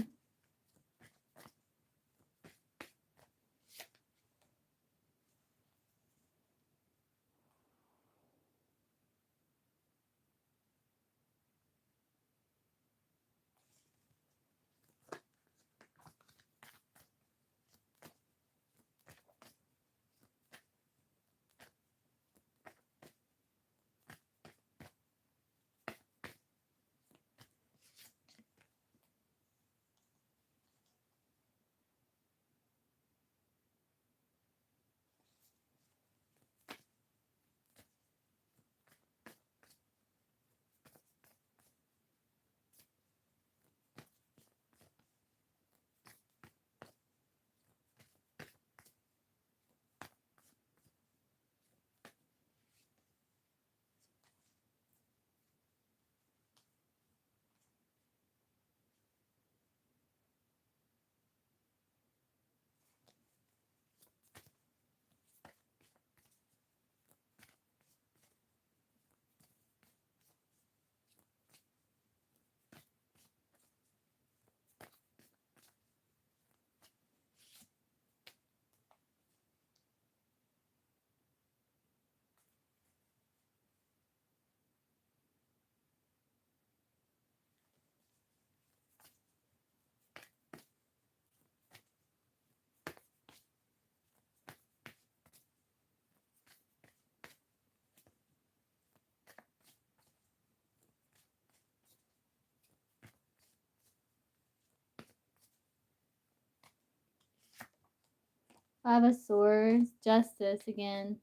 Speaker 1: Five of Swords, Justice again.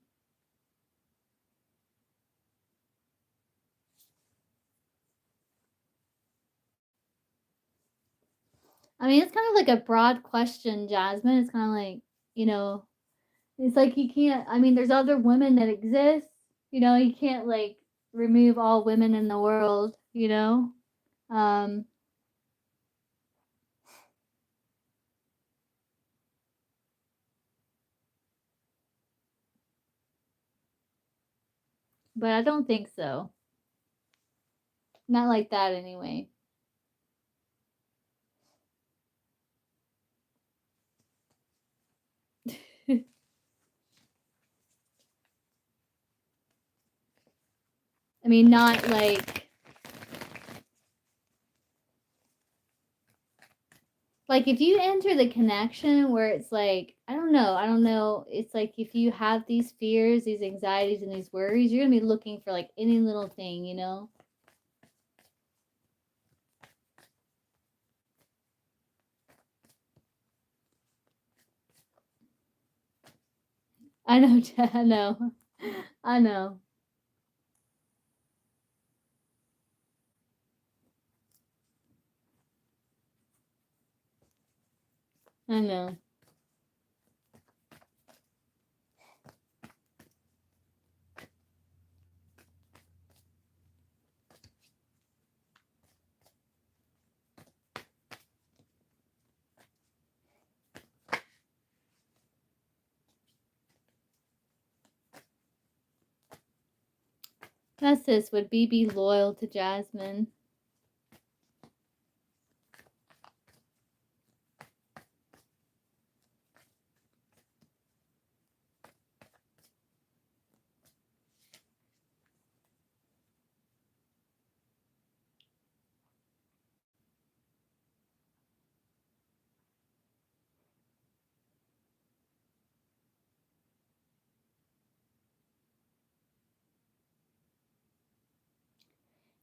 Speaker 1: I mean, it's kind of like a broad question, Jasmine. It's kind of like, you know, it's like you can't, I mean, there's other women that exist. You know, you can't like remove all women in the world, you know? Um, but I don't think so. Not like that anyway. I mean, not like if you enter the connection where it's like, I don't know, it's like if you have these fears, these anxieties, and these worries, you're gonna be looking for like any little thing, you know? I know, I know, I know, I know. That's this. Would B be loyal to Jasmine?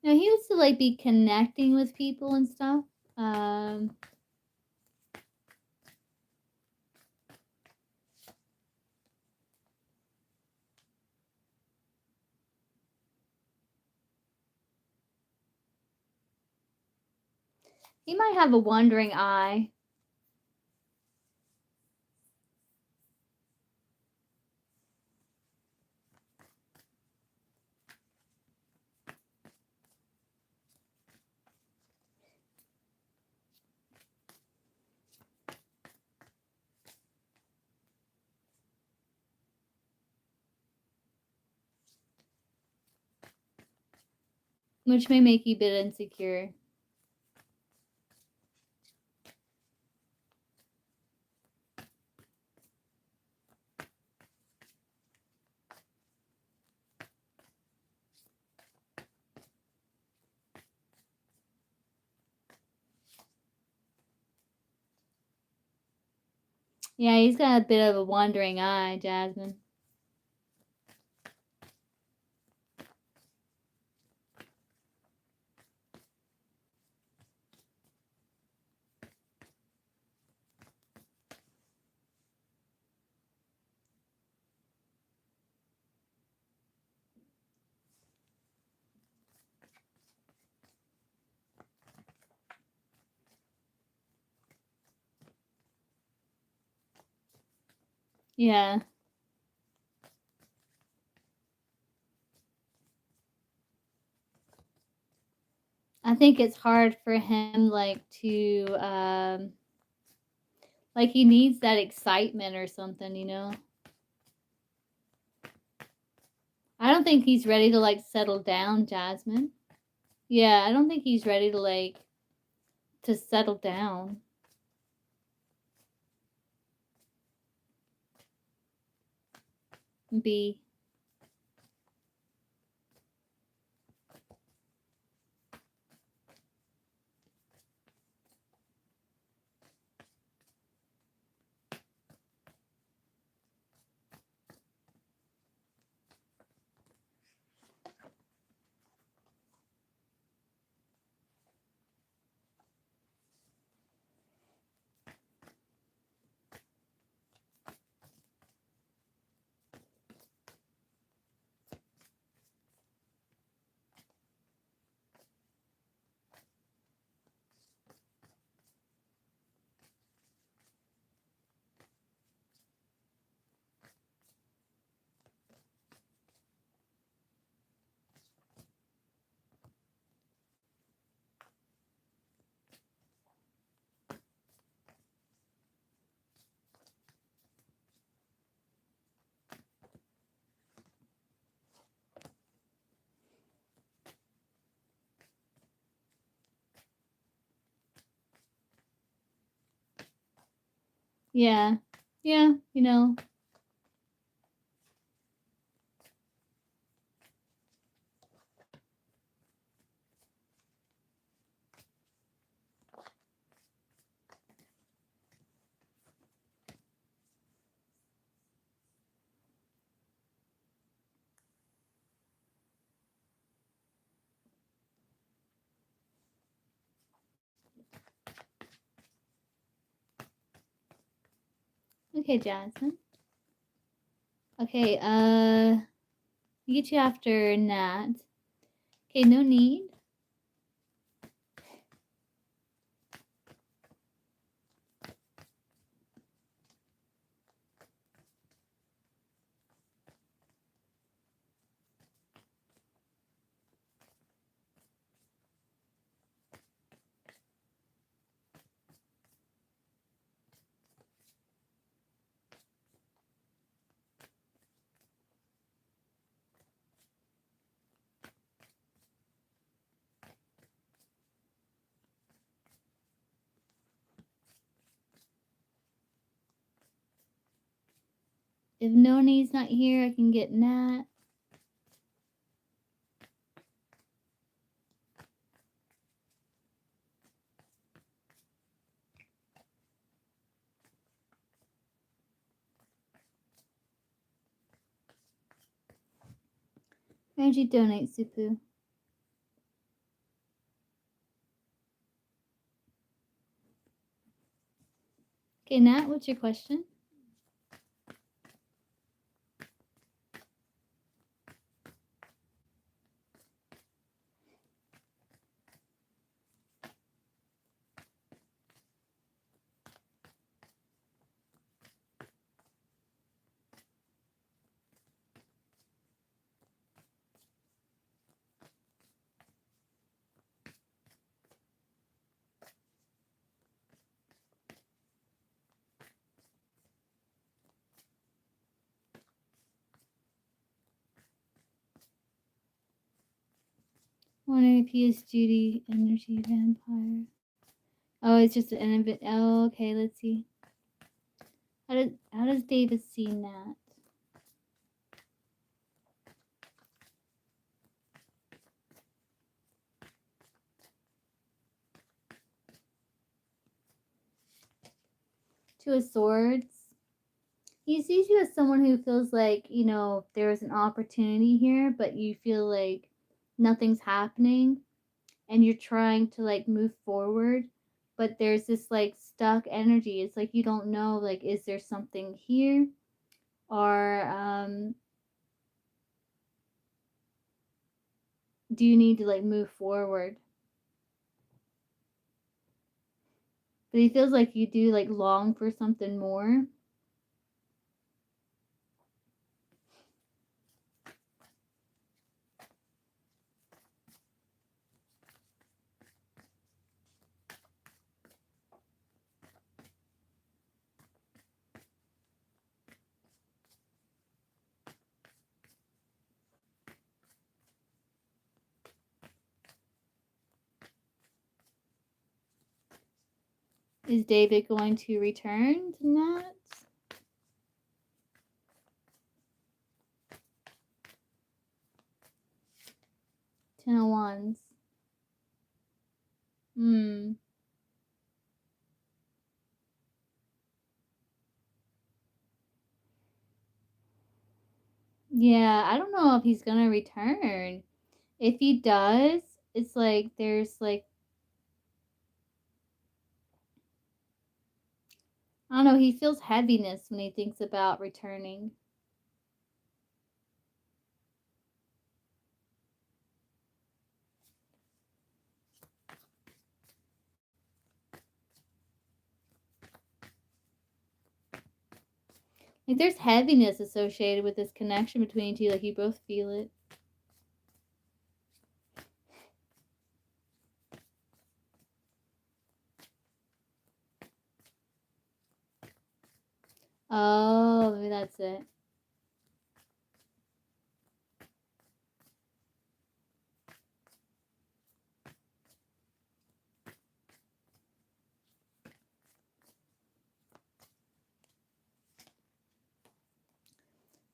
Speaker 1: No, he used to like be connecting with people and stuff. Um, he might have a wandering eye. Which may make you a bit insecure. Yeah, he's got a bit of a wandering eye, Jasmine. Yeah. I think it's hard for him like to like he needs that excitement or something, you know. I don't think he's ready to like settle down, Jasmine. Yeah, I don't think he's ready to like to settle down. B. Yeah. Yeah, you know. Okay, Jasmine. Okay, get you after Nat. Okay, no need. If Noni's not here, I can get Nat. Where'd you donate, Supu? Okay, Nat, what's your question? Wondering if he is Judy Energy Vampire. Oh, it's just an event. Oh, okay, let's see. How does Davis see Nat? Two of Swords. He sees you as someone who feels like, you know, there's an opportunity here, but you feel like nothing's happening and you're trying to like move forward, but there's this like stuck energy. It's like you don't know, like, is there something here? Or do you need to like move forward? But he feels like you do like long for something more. Is David going to return to Nat? Ten of Wands. Hmm. Yeah, I don't know if he's gonna return. If he does, it's like there's like, I don't know, he feels heaviness when he thinks about returning. Like there's heaviness associated with this connection between you, like you both feel it. Oh, maybe that's it.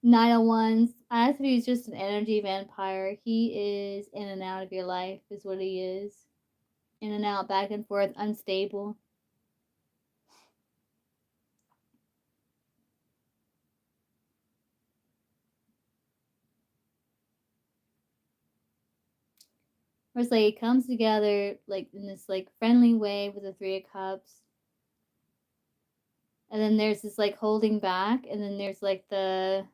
Speaker 1: Nine of Wands. I asked if he's just an energy vampire. He is in and out of your life, is what he is. In and out, back and forth, unstable. Or it's like it comes together like in this like friendly way with the Three of Cups. And then there's this like holding back, and then there's like the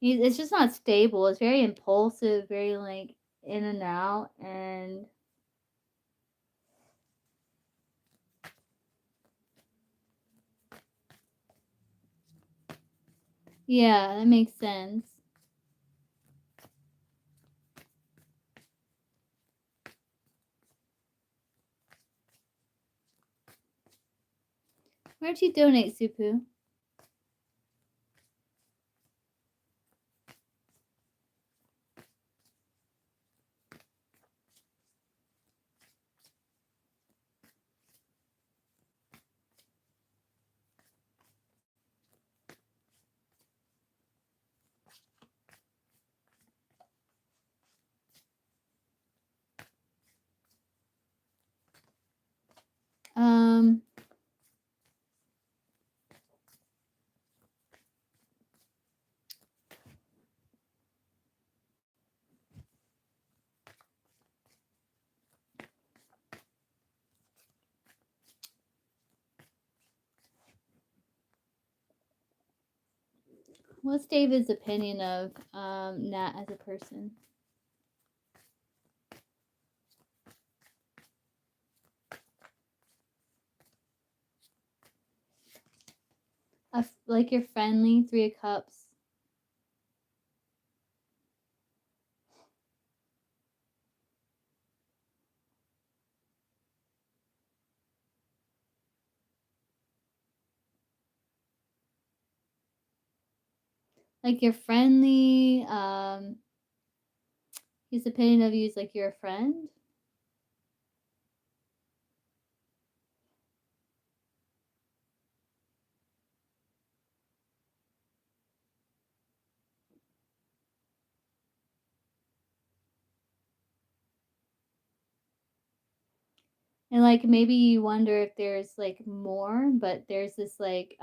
Speaker 1: it's just not stable. It's very impulsive, very like in and out, and yeah, that makes sense. Where'd you donate, Supu? Um, what's David's opinion of Nat as a person? Like you're friendly, Three of Cups. Like you're friendly. His opinion of you is like you're a friend. And like maybe you wonder if there's like more, but there's this like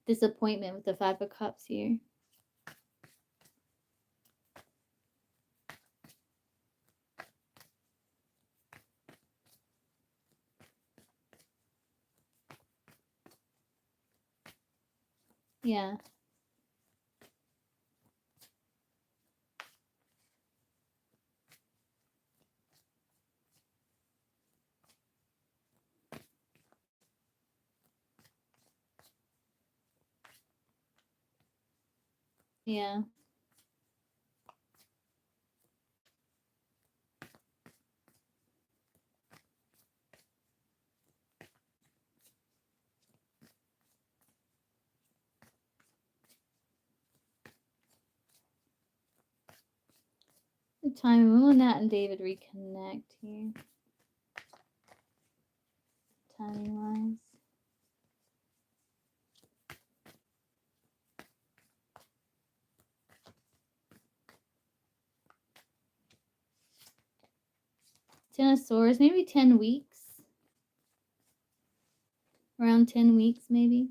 Speaker 1: disappointment with the Five of Cups here. Yeah. Yeah. The time when will Nat and David reconnect here? Timing wise. Ten of Swords, maybe 10 weeks. Around 10 weeks, maybe.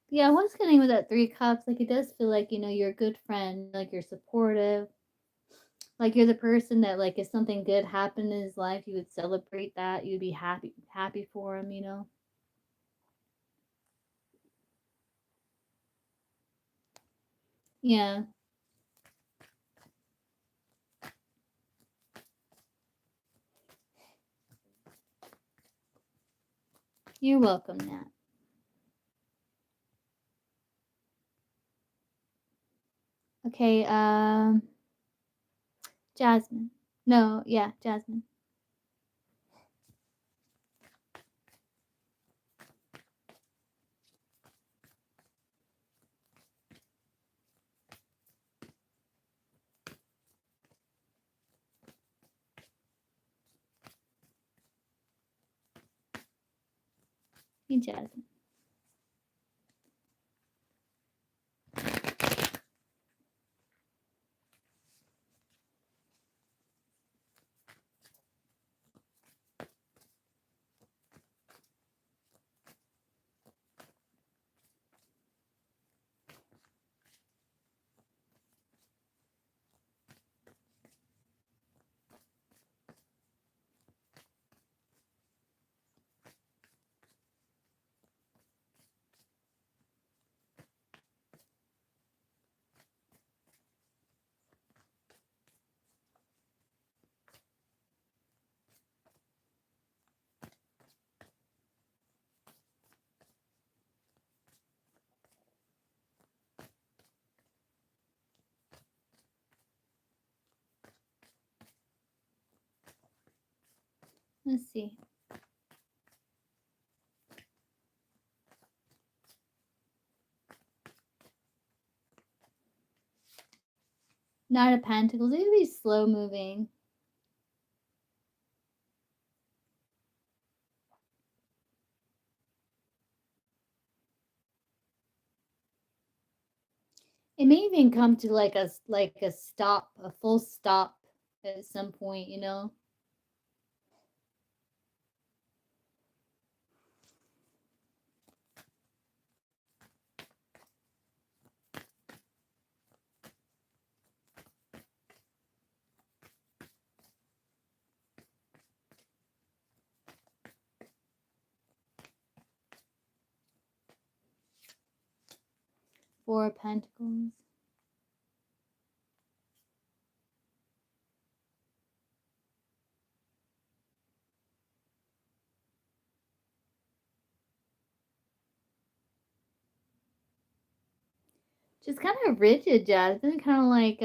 Speaker 1: Yeah, what's getting with that 3 cups, like, it does feel like, you're a good friend, like, you're supportive, like, you're the person that, like, if something good happened in his life, you would celebrate that, you'd be happy for him, you know? Yeah, you're welcome, Nat. Okay, Jasmine. No, yeah, Jasmine. Hey, Jasmine. Let's see. Knight of Pentacles. It would be slow moving. It may even come to like a stop, a full stop at some point, you know? 4 of Pentacles. Just kind of rigid, Jasmine. Kind of like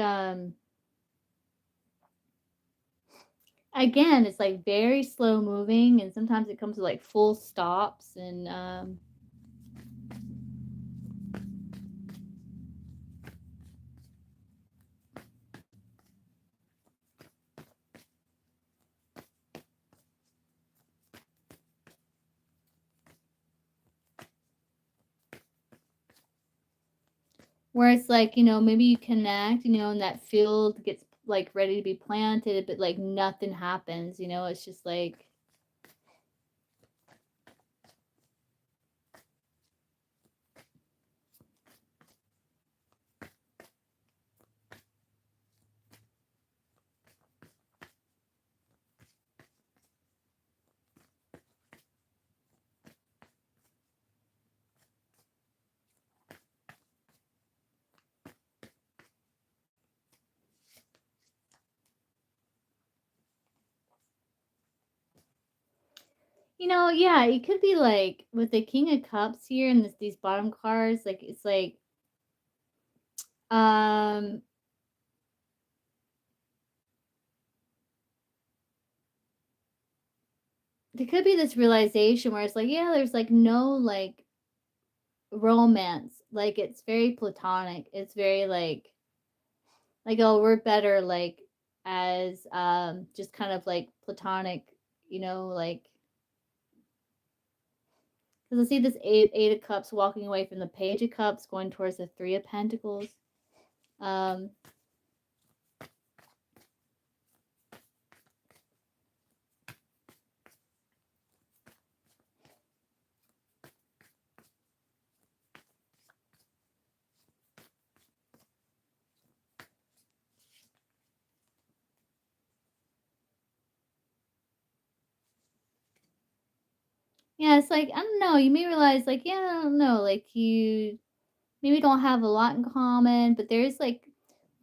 Speaker 1: again, it's like very slow moving, and sometimes it comes to like full stops and where it's like, maybe you connect, and that field gets like ready to be planted, but like nothing happens, it's just like yeah, it could be like with the King of Cups here and these bottom cards, like it's like um there could be this realization where it's like, yeah, there's like no like romance. Like it's very platonic. It's very like oh, we're better like as just kind of like platonic, like because I see this eight of cups walking away from the Page of Cups going towards the 3 of Pentacles. Um Yeah, it's like, I don't know, you may realize, like, yeah, I don't know, like, you maybe don't have a lot in common, but there's like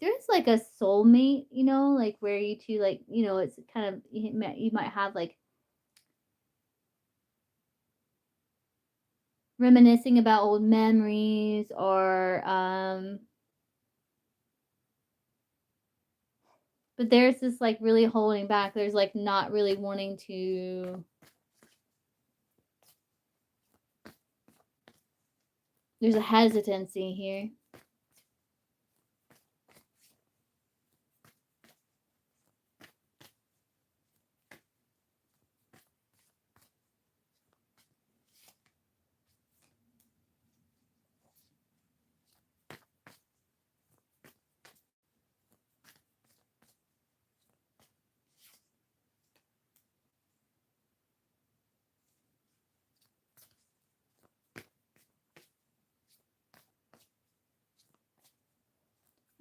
Speaker 1: a soulmate, like where you two, like, it's kind of, you might have like reminiscing about old memories, or but there's this like really holding back. There's like not really wanting to, there's a hesitancy here.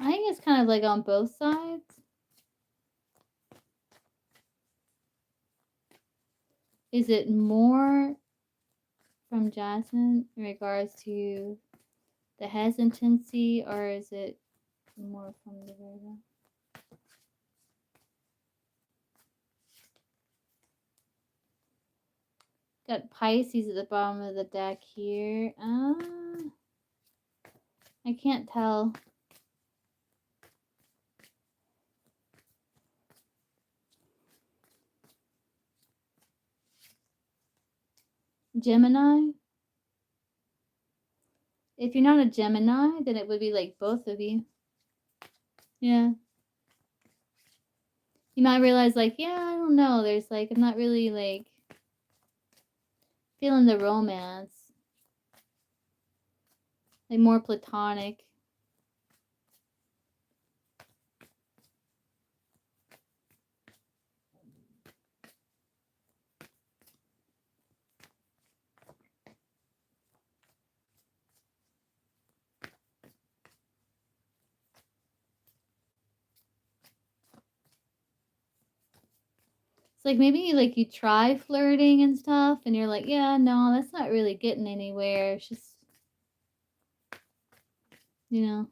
Speaker 1: I think it's kind of like on both sides. Is it more from Jasmine in regards to the hesitancy, or is it more from the Virgo? Got Pisces at the bottom of the deck here. I can't tell. Gemini? If you're not a Gemini, then it would be like both of you. Yeah. You might realize, like, yeah, I don't know. There's like, I'm not really like feeling the romance. Like more platonic. It's like maybe like you try flirting and stuff, and you're like, yeah, no, that's not really getting anywhere. It's just, you know.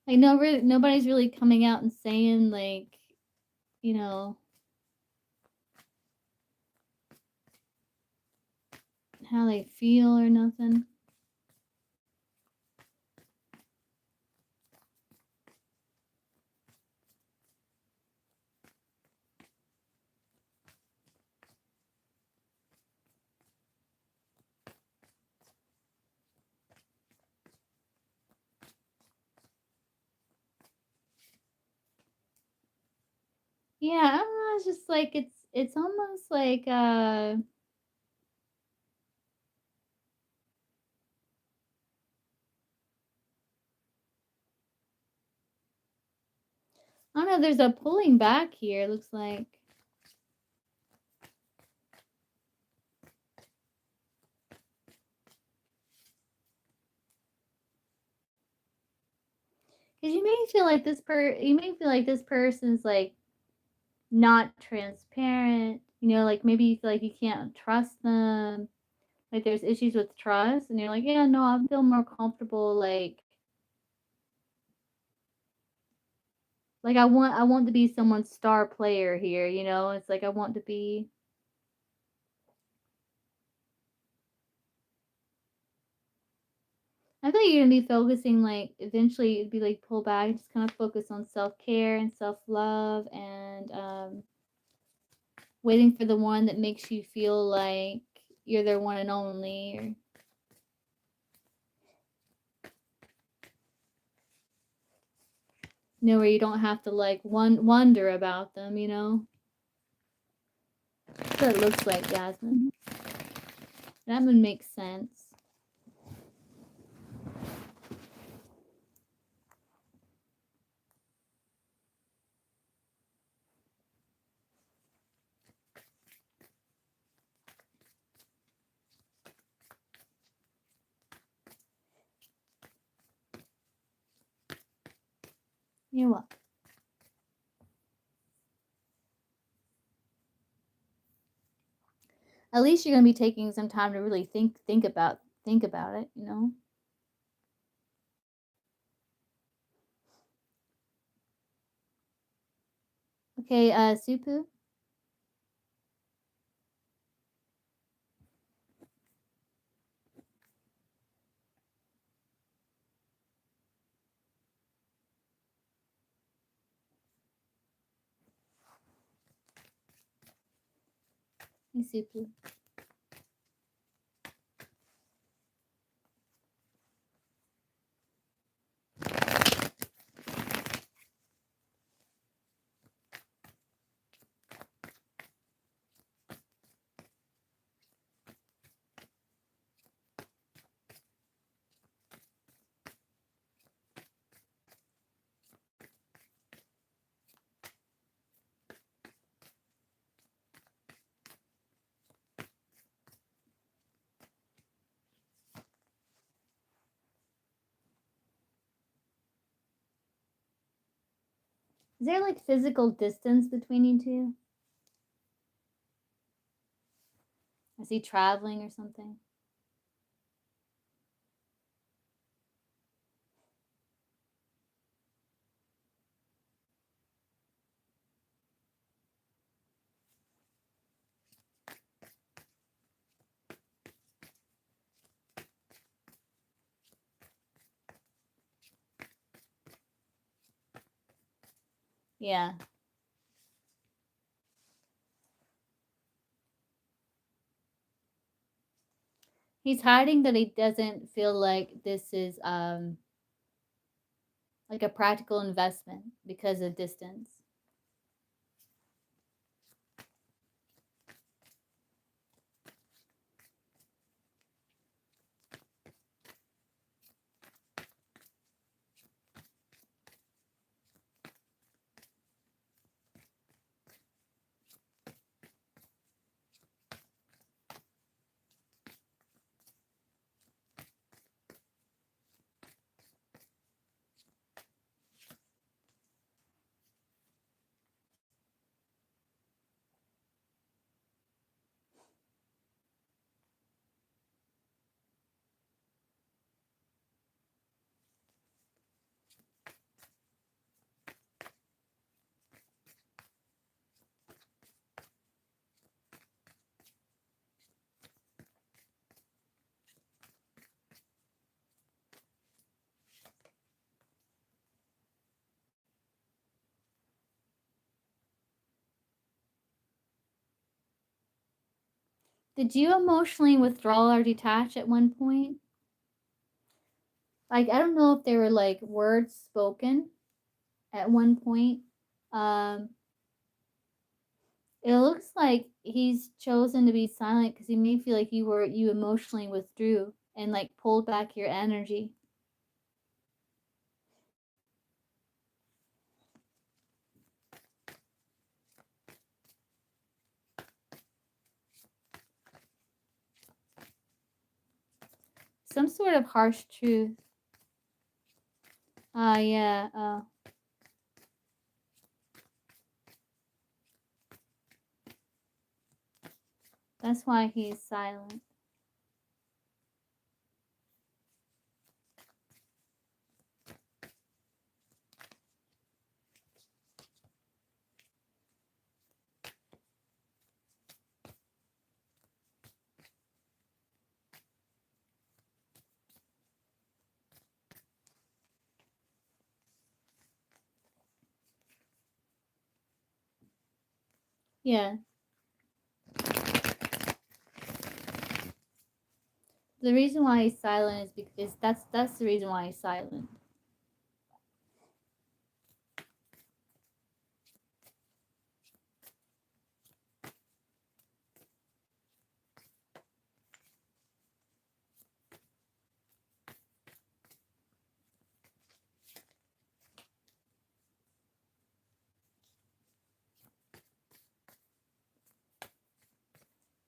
Speaker 1: Like nobody's really coming out and saying like, you know, how they feel or nothing. Yeah, I don't know. It's just like it's almost like I don't know. There's a pulling back here. It looks like. Because you may feel like this person's like not transparent. Like maybe you feel like you can't trust them. Like there's issues with trust, and you're like, yeah, no, I feel more comfortable. Like I want to be someone's star player here. It's like I want to be. I feel like you're gonna be focusing, like, eventually it'd be like pull back, just kind of focus on self care and self love, and waiting for the one that makes you feel like you're their one and only, or where you don't have to like wonder about them. That's what it looks like, Jasmine. That would make sense. You're welcome. At least you're gonna be taking some time to really think about it. Okay, Supu. Hey, Supu. Is there like physical distance between you two? Is he traveling or something? Yeah. He's hiding that he doesn't feel like this is like a practical investment because of distance. Did you emotionally withdraw or detach at one point? Like, I don't know if there were like words spoken at one point. Um, it looks like he's chosen to be silent because he may feel like you emotionally withdrew and like pulled back your energy. Some sort of harsh truth. Yeah. That's why he's silent. Yeah. The reason why he's silent is because that's the reason why he's silent.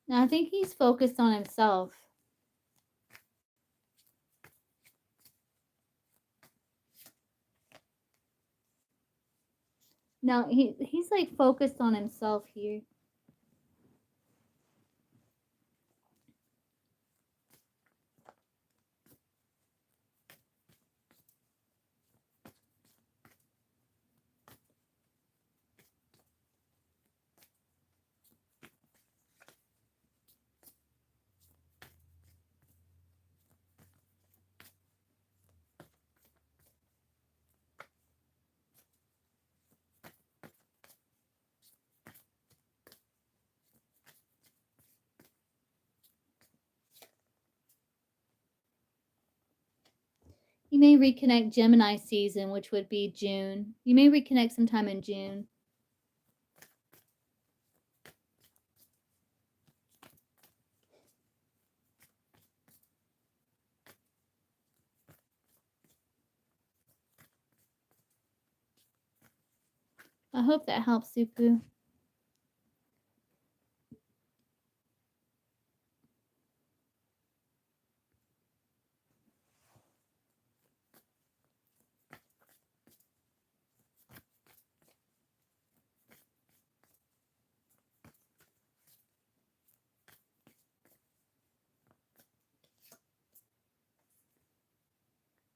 Speaker 1: Now I think he's focused on himself. No, he's like focused on himself here. You may reconnect Gemini season, which would be June. You may reconnect sometime in June. I hope that helps, Supu.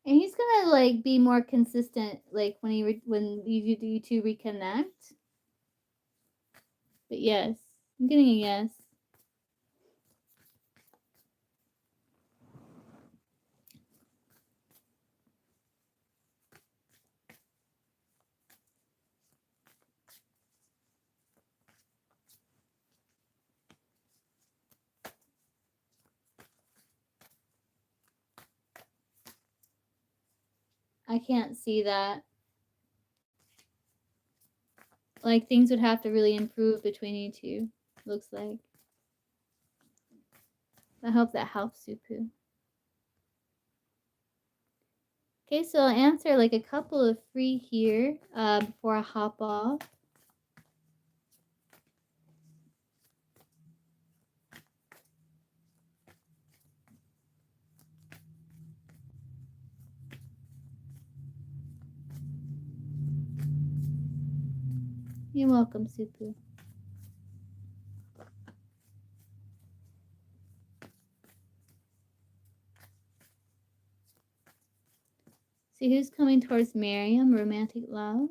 Speaker 1: And he's gonna like be more consistent, like when you two reconnect. But yes, I'm getting a yes. I can't see that. Like things would have to really improve between you two. Looks like. I hope that helps, Supu. Okay, so I'll answer like a couple of free here before I hop off. You're welcome, Supu. See who's coming towards Miriam, romantic love.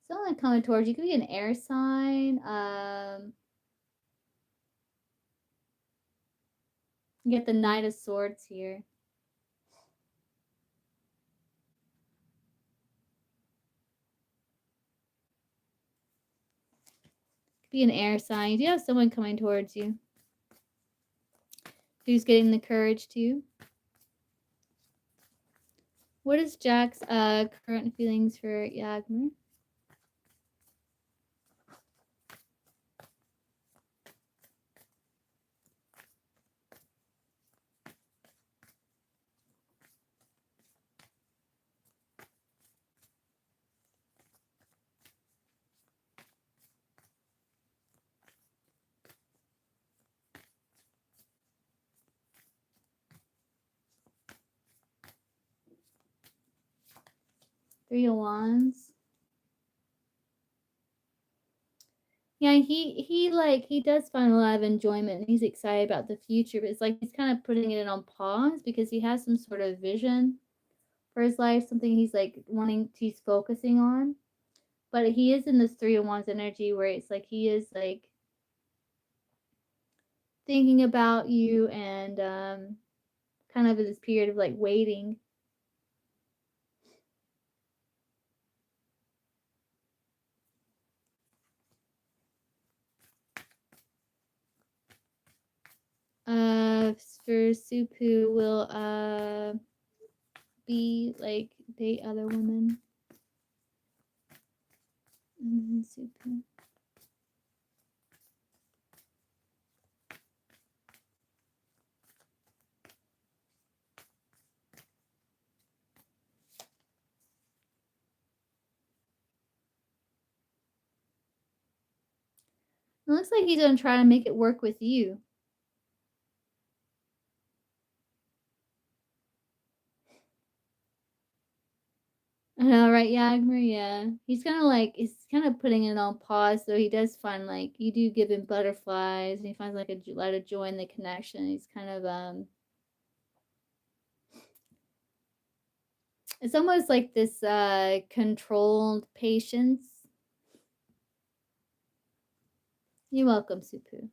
Speaker 1: Someone coming towards you could be an air sign. You get the Knight of Swords here. Could be an air sign. You do have someone coming towards you. Who's getting the courage to? What is Jack's current feelings for Yagmer? Three of Wands. Yeah, he does find a lot of enjoyment and he's excited about the future, but it's like he's kind of putting it on pause because he has some sort of vision for his life, something he's like he's focusing on. But he is in this Three of Wands energy where it's like he is like thinking about you and kind of in this period of like waiting. for Supu will be like date other women. And then Supu. It looks like he's gonna try to make it work with you. I know, right, Yagmer? Yeah. He's kind of putting it on pause, so he does find like you do give him butterflies, and he finds like a lot of joy in the connection. He's kind of it's almost like this controlled patience. You're welcome, Supu.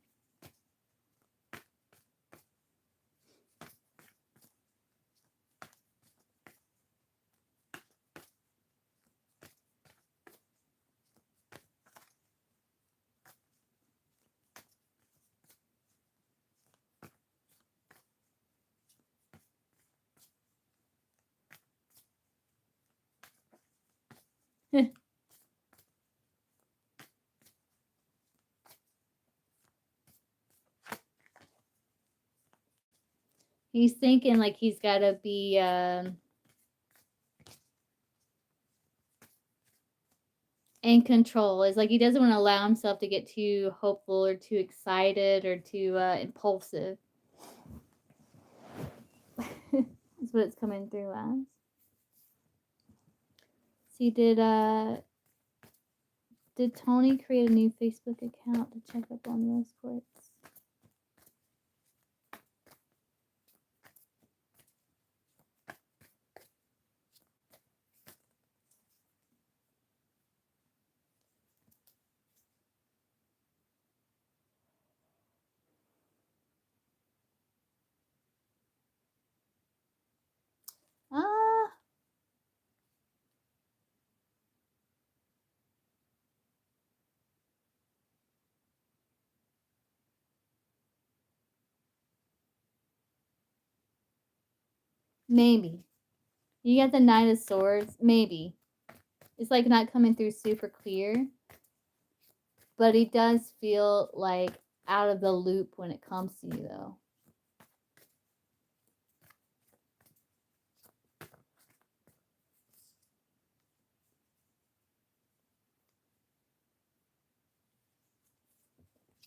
Speaker 1: He's thinking like he's got to be in control. It's like he doesn't want to allow himself to get too hopeful or too excited or too impulsive. That's what it's coming through as. See, did Tony create a new Facebook account to check up on those reports? Maybe. You got the Knight of Swords. Maybe. It's like not coming through super clear. But he does feel like out of the loop when it comes to you, though.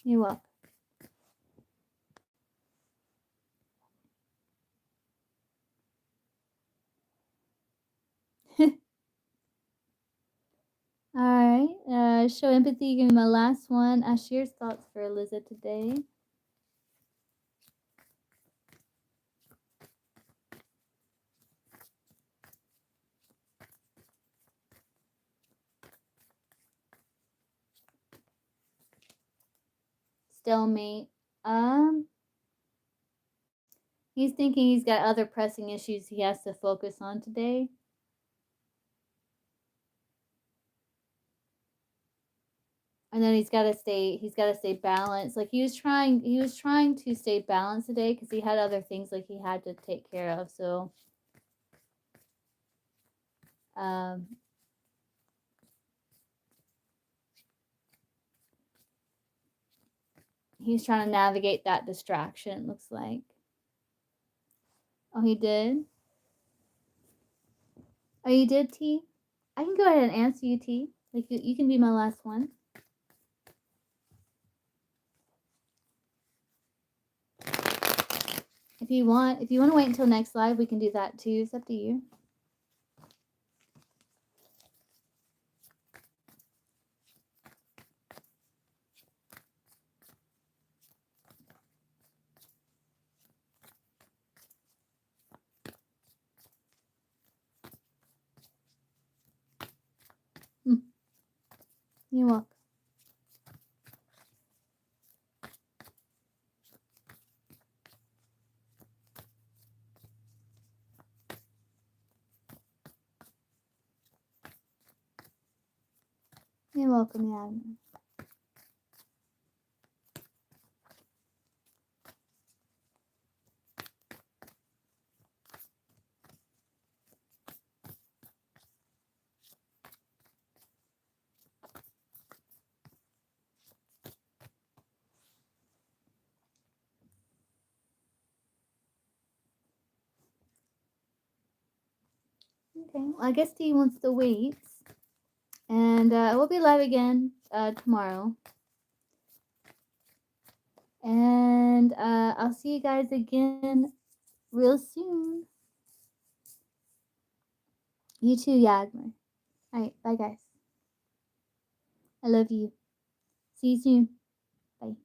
Speaker 1: You're welcome. Alright, show empathy, give me my last one. Ashir's thoughts for Eliza today. Stalemate. He's thinking he's got other pressing issues he has to focus on today. And then he's got to stay balanced. Like he was trying to stay balanced today because he had other things like he had to take care of. So he's trying to navigate that distraction, it looks like. Oh, he did? Oh, you did, T? I can go ahead and answer you, T. Like you can be my last one. If you want to wait until next live, we can do that too. It's up to you. You're welcome. You're welcome, Yadman. Okay. Well, I guess Dee wants to wait. And we'll be live again tomorrow. And I'll see you guys again real soon. You too, Yagmer. Alright, bye guys. I love you. See you soon. Bye.